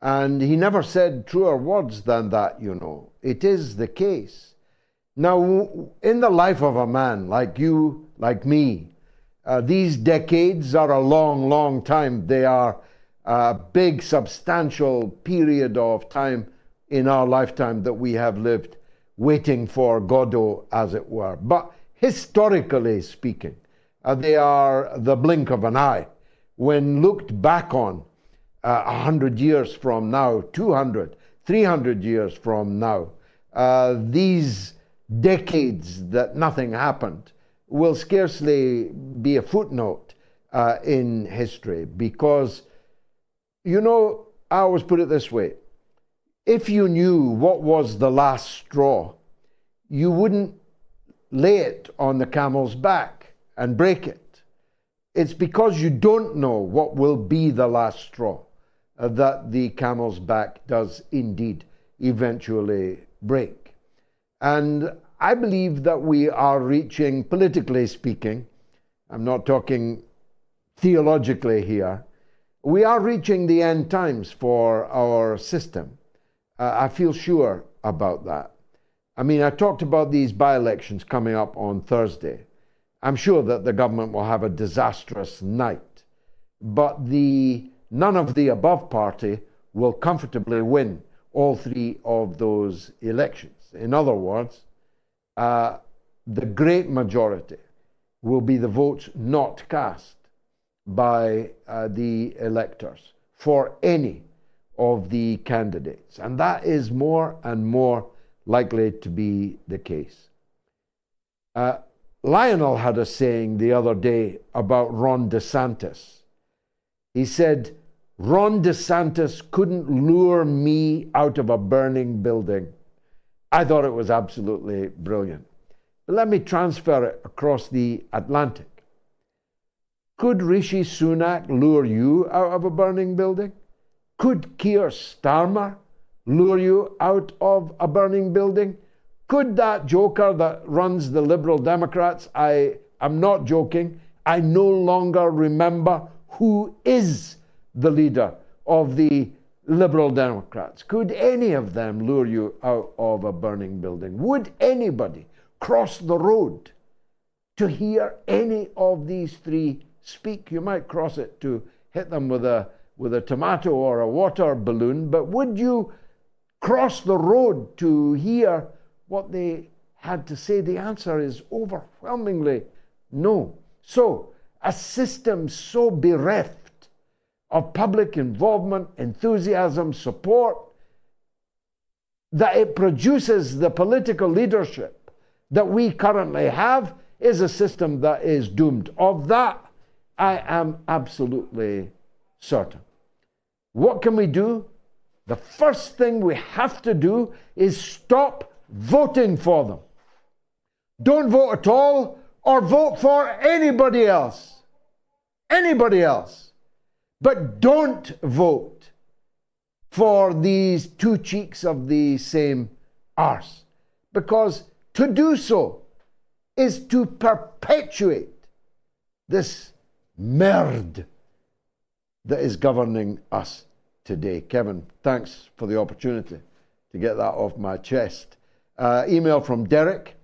And he never said truer words than that, you know. It is the case. Now, in the life of a man like you, like me, these decades are a long, long time. They are a big, substantial period of time in our lifetime that we have lived waiting for Godot, as it were. But historically speaking, they are the blink of an eye. When looked back on 100 years from now, 200, 300 years from now, these decades that nothing happened will scarcely be a footnote in history, because, you know, I always put it this way: if you knew what was the last straw, you wouldn't lay it on the camel's back and break it. It's because you don't know what will be the last straw that the camel's back does indeed eventually break. And I believe that we are reaching, politically speaking, I'm not talking theologically here, we are reaching the end times for our system. I feel sure about that. I mean, I talked about these by-elections coming up on Thursday. I'm sure that the government will have a disastrous night, but none of the above party will comfortably win all three of those elections. In other words, the great majority will be the votes not cast by the electors for any of the candidates. And that is more and more likely to be the case. Lionel had a saying the other day about Ron DeSantis. He said, Ron DeSantis couldn't lure me out of a burning building. I thought it was absolutely brilliant. But let me transfer it across the Atlantic. Could Rishi Sunak lure you out of a burning building? Could Keir Starmer lure you out of a burning building? Could that joker that runs the Liberal Democrats, I am not joking, I no longer remember who is the leader of the Liberal Democrats, could any of them lure you out of a burning building? Would anybody cross the road to hear any of these three speak? You might cross it to hit them with a tomato or a water balloon, but would you cross the road to hear what they had to say? The answer is overwhelmingly no. So, a system so bereft of public involvement, enthusiasm, support, that it produces the political leadership that we currently have, is a system that is doomed. Of that, I am absolutely certain. What can we do? The first thing we have to do is stop voting for them. Don't vote at all, or vote for anybody else. Anybody else. But don't vote for these two cheeks of the same arse. Because to do so is to perpetuate this merde that is governing us today. Kevin, thanks for the opportunity to get that off my chest. Email from Derek.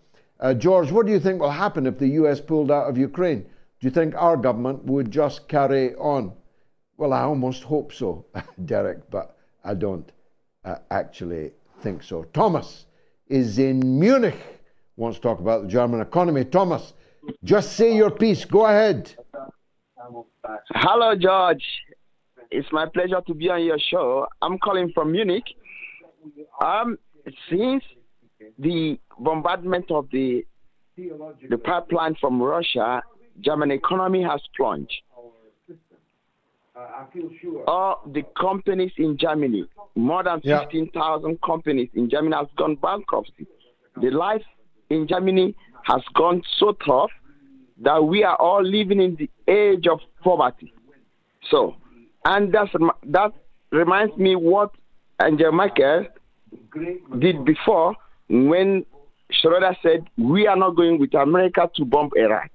George, what do you think will happen if the US pulled out of Ukraine? Do you think our government would just carry on? Well, I almost hope so, Derek, but I don't actually think so. Thomas is in Munich, wants to talk about the German economy. Thomas, just say your piece. Go ahead. Hello, George. It's my pleasure to be on your show. I'm calling from Munich. Since the bombardment of the pipeline from Russia, German economy has plunged. All the companies in Germany, more than 15,000 companies in Germany has gone bankruptcy. The life in Germany has gone so tough that we are all living in the age of poverty. So, and that reminds me what Angela Merkel did before when Schroeder said, we are not going with America to bomb Iraq.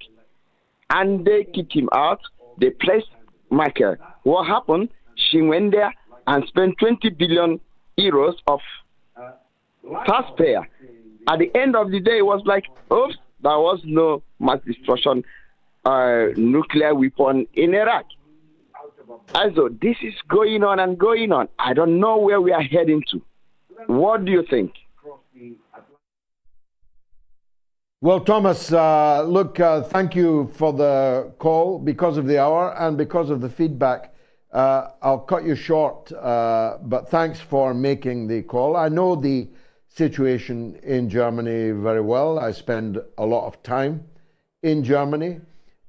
And they kicked him out. They placed Merkel. What happened? She went there and spent 20 billion euros of taxpayer. At the end of the day, it was like, oops, there was no mass destruction nuclear weapon in Iraq. Also, this is going on and going on. I don't know where we are heading to. What do you think? Well, Thomas, look, thank you for the call because of the hour and because of the feedback. I'll cut you short, but thanks for making the call. I know the situation in Germany very well. I spend a lot of time in Germany.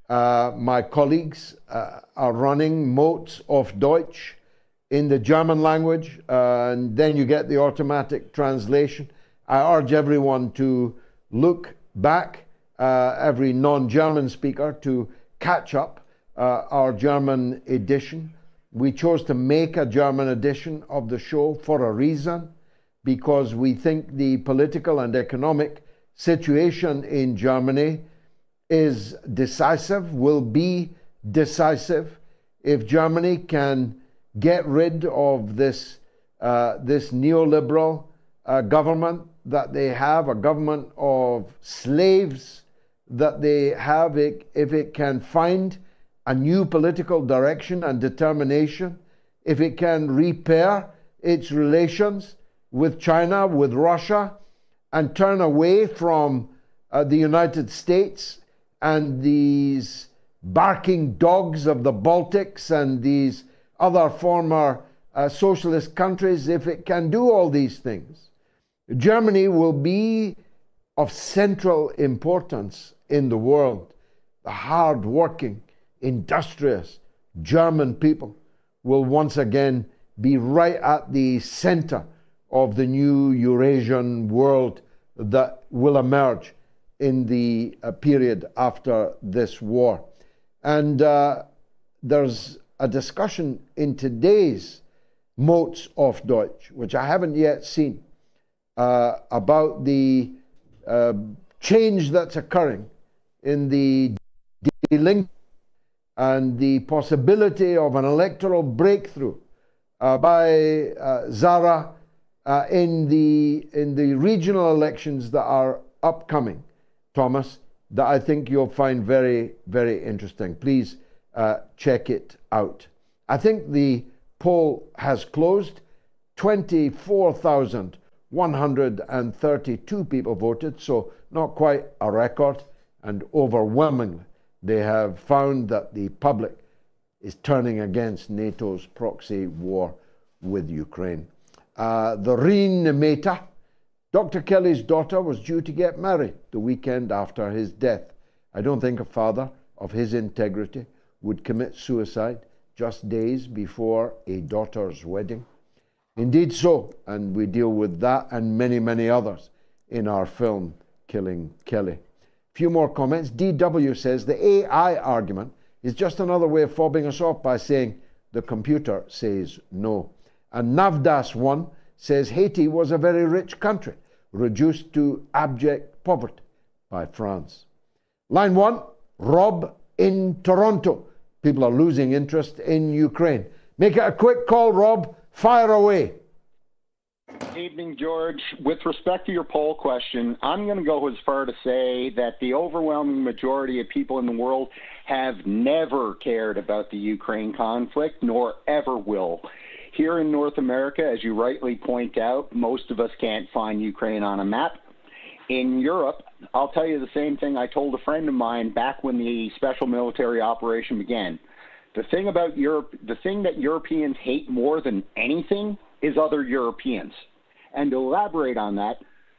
My colleagues are running Moats of Deutsch in the German language, and then you get the automatic translation. I urge everyone to look back, every non-German speaker, to catch up our German edition. We chose to make a German edition of the show for a reason, because we think the political and economic situation in Germany is decisive, will be decisive. If Germany can get rid of this neoliberal government that they have, a government of slaves that they have, if it can find a new political direction and determination, if it can repair its relations with China, with Russia, and turn away from the United States and these barking dogs of the Baltics and these other former socialist countries, if it can do all these things, Germany will be of central importance in the world. The hard-working, industrious German people will once again be right at the center of the new Eurasian world that will emerge in the period after this war. And there's a discussion in today's Moats of Deutsch, which I haven't yet seen, about the change that's occurring in the dealing and the possibility of an electoral breakthrough by Zara in the regional elections that are upcoming, Thomas, that I think you'll find very, very interesting. Please check it out. I think the poll has closed. 24,132 people voted, so not quite a record, and overwhelmingly they have found that the public is turning against NATO's proxy war with Ukraine. The Greene mater, Dr. Kelly's daughter, was due to get married the weekend after his death. I don't think a father of his integrity would commit suicide just days before a daughter's wedding. Indeed so, and we deal with that and many, many others in our film, Killing Kelly. Few more comments. DW says the AI argument is just another way of fobbing us off by saying the computer says no. And Navdas1 says Haiti was a very rich country, reduced to abject poverty by France. Line 1, Rob in Toronto. People are losing interest in Ukraine. Make it a quick call, Rob. Fire away. Evening, George. With respect to your poll question, I'm going to go as far to say that the overwhelming majority of people in the world have never cared about the Ukraine conflict, nor ever will. Here in North America, as you rightly point out, most of us can't find Ukraine on a map. In Europe, I'll tell you the same thing I told a friend of mine back when the special military operation began. The thing about Europe, the thing that Europeans hate more than anything is other Europeans. And to elaborate on that,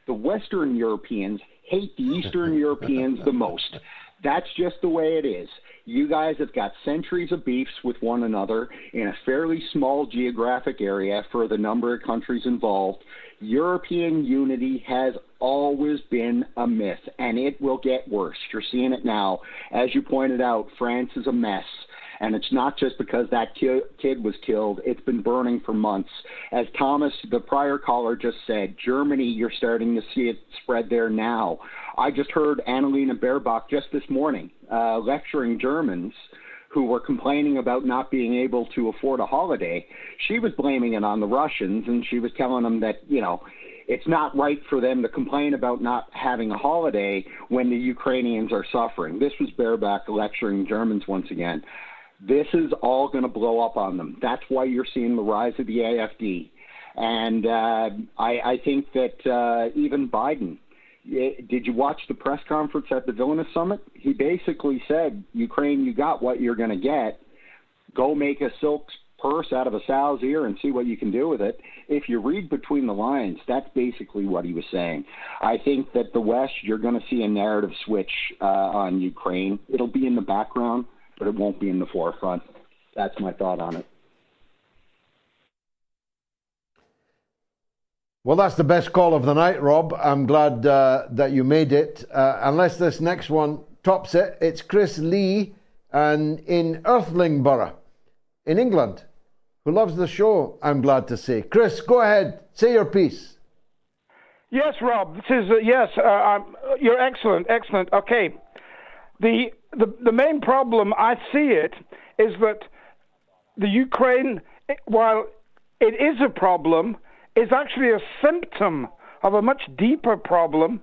the Western Europeans hate the Eastern Europeans the most. That's just the way it is. You guys have got centuries of beefs with one another in a fairly small geographic area for the number of countries involved. European unity has always been a myth, and it will get worse. You're seeing it now. As you pointed out, France is a mess. And it's not just because that kid was killed. It's been burning for months. As Thomas, the prior caller, just said, Germany, you're starting to see it spread there now. I just heard Annalena Baerbock just this morning lecturing Germans who were complaining about not being able to afford a holiday. She was blaming it on the Russians, and she was telling them that, you know, it's not right for them to complain about not having a holiday when the Ukrainians are suffering. This was Baerbock lecturing Germans once again. This is all going to blow up on them. That's why you're seeing the rise of the AfD. And I think that even Biden, did you watch the press conference at the Vilnius summit? He basically said, Ukraine, you got what you're going to get. Go make a silk purse out of a sow's ear and see what you can do with it. If you read between the lines, that's basically what he was saying. I think that the West, you're going to see a narrative switch on Ukraine. It'll be in the background, but it won't be in the forefront. That's my thought on it. Well, that's the best call of the night, Rob. I'm glad that you made it. Unless this next one tops it, it's Chris Lee and in Earthlingborough in England, who loves the show, I'm glad to say. Chris, go ahead. Say your piece. Yes, Rob. This is, you're excellent. Okay. The main problem, I see it, is that the Ukraine, while it is a problem, is actually a symptom of a much deeper problem.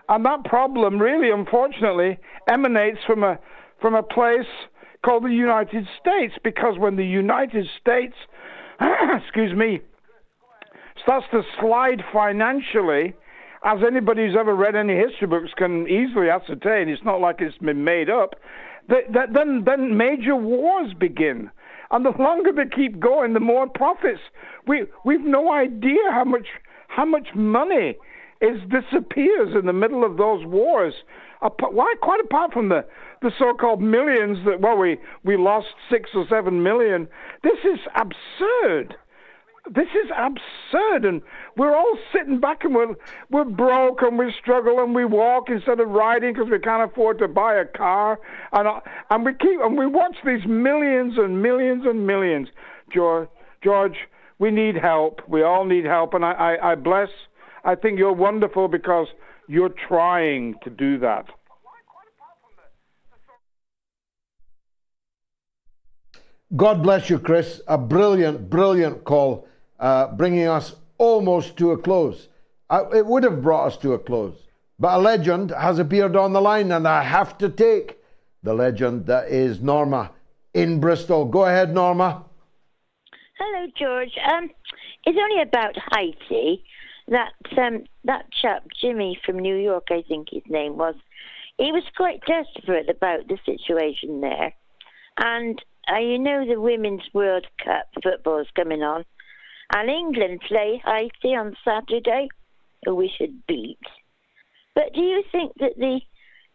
And that problem really, unfortunately, emanates from a place called the United States, because when the United States, starts to slide financially, as anybody who's ever read any history books can easily ascertain, it's not like it's been made up, then major wars begin. And the longer they keep going, the more profits. We've no idea how much money disappears in the middle of those wars. Quite apart from the so-called millions that, we lost 6 or 7 million. This is absurd. This is absurd, and we're all sitting back and we're broke and we struggle and we walk instead of riding because we can't afford to buy a car, and we watch these millions and millions and millions. George, we need help. We all need help, and I think you're wonderful because you're trying to do that. God bless you, Chris. A brilliant, brilliant call, bringing us almost to a close. It would have brought us to a close, but a legend has appeared on the line, and I have to take the legend that is Norma in Bristol. Go ahead, Norma. Hello, George. It's only about Haiti. That chap, Jimmy from New York, I think his name was, he was quite desperate about the situation there. And you know the Women's World Cup football is coming on, and England play Haiti on Saturday, who we should beat. But do you think that the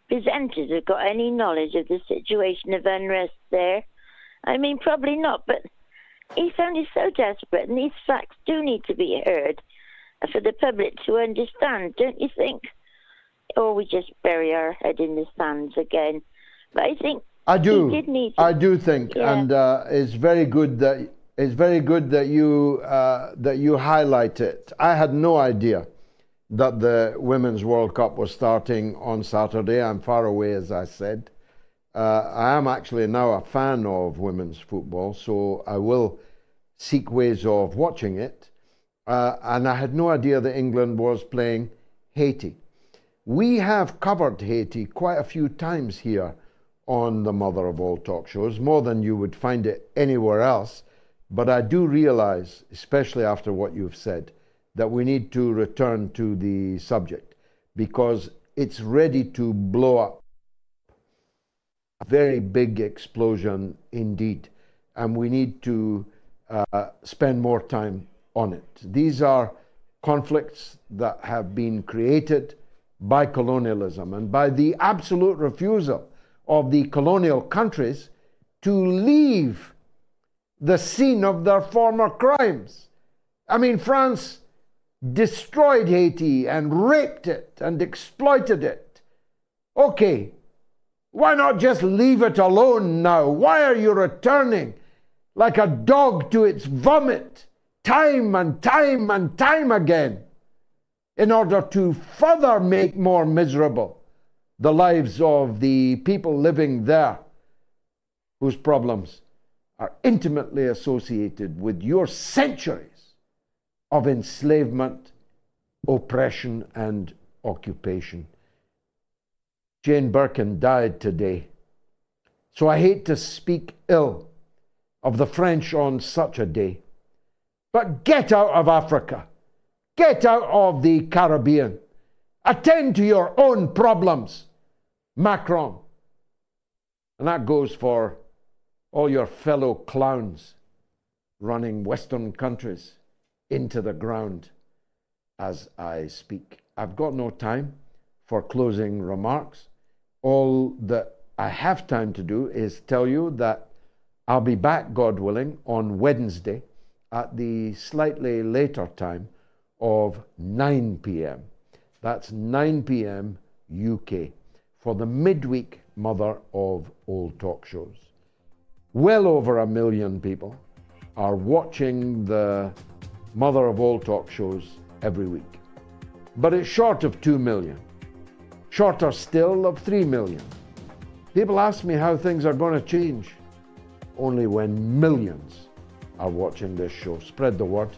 presenters have got any knowledge of the situation of unrest there? I mean, probably not, but he sounded so desperate, and these facts do need to be heard for the public to understand, don't you think? or we just bury our head in the sands again. But I think I do. he did need to, I do think, and it's very good that you highlight it. I had no idea that the Women's World Cup was starting on Saturday. I'm far away, as I said. I am actually now a fan of women's football, so I will seek ways of watching it. And I had no idea that England was playing Haiti. We have covered Haiti quite a few times here on the Mother of All Talk Shows, more than you would find it anywhere else. But I do realize, especially after what you've said, that we need to return to the subject because it's ready to blow up. A very big explosion indeed. And we need to spend more time on it. These are conflicts that have been created by colonialism and by the absolute refusal of the colonial countries to leave the scene of their former crimes. I mean, France destroyed Haiti and raped it and exploited it. Okay, why not just leave it alone now? Why are you returning like a dog to its vomit time and time and time again in order to further make more miserable the lives of the people living there whose problems are intimately associated with your centuries of enslavement, oppression, and occupation? Jane Birkin died today. So I hate to speak ill of the French on such a day. But get out of Africa. Get out of the Caribbean. Attend to your own problems, Macron. And that goes for all your fellow clowns running Western countries into the ground as I speak. I've got no time for closing remarks. All that I have time to do is tell you that I'll be back, God willing, on Wednesday at the slightly later time of 9 p.m. That's 9 p.m. UK for the midweek Mother of All Talk Shows. Well over 1 million people are watching the Mother of All Talk Shows every week. But it's short of 2 million. Shorter still of 3 million. People ask me how things are going to change. Only when millions are watching this show. Spread the word.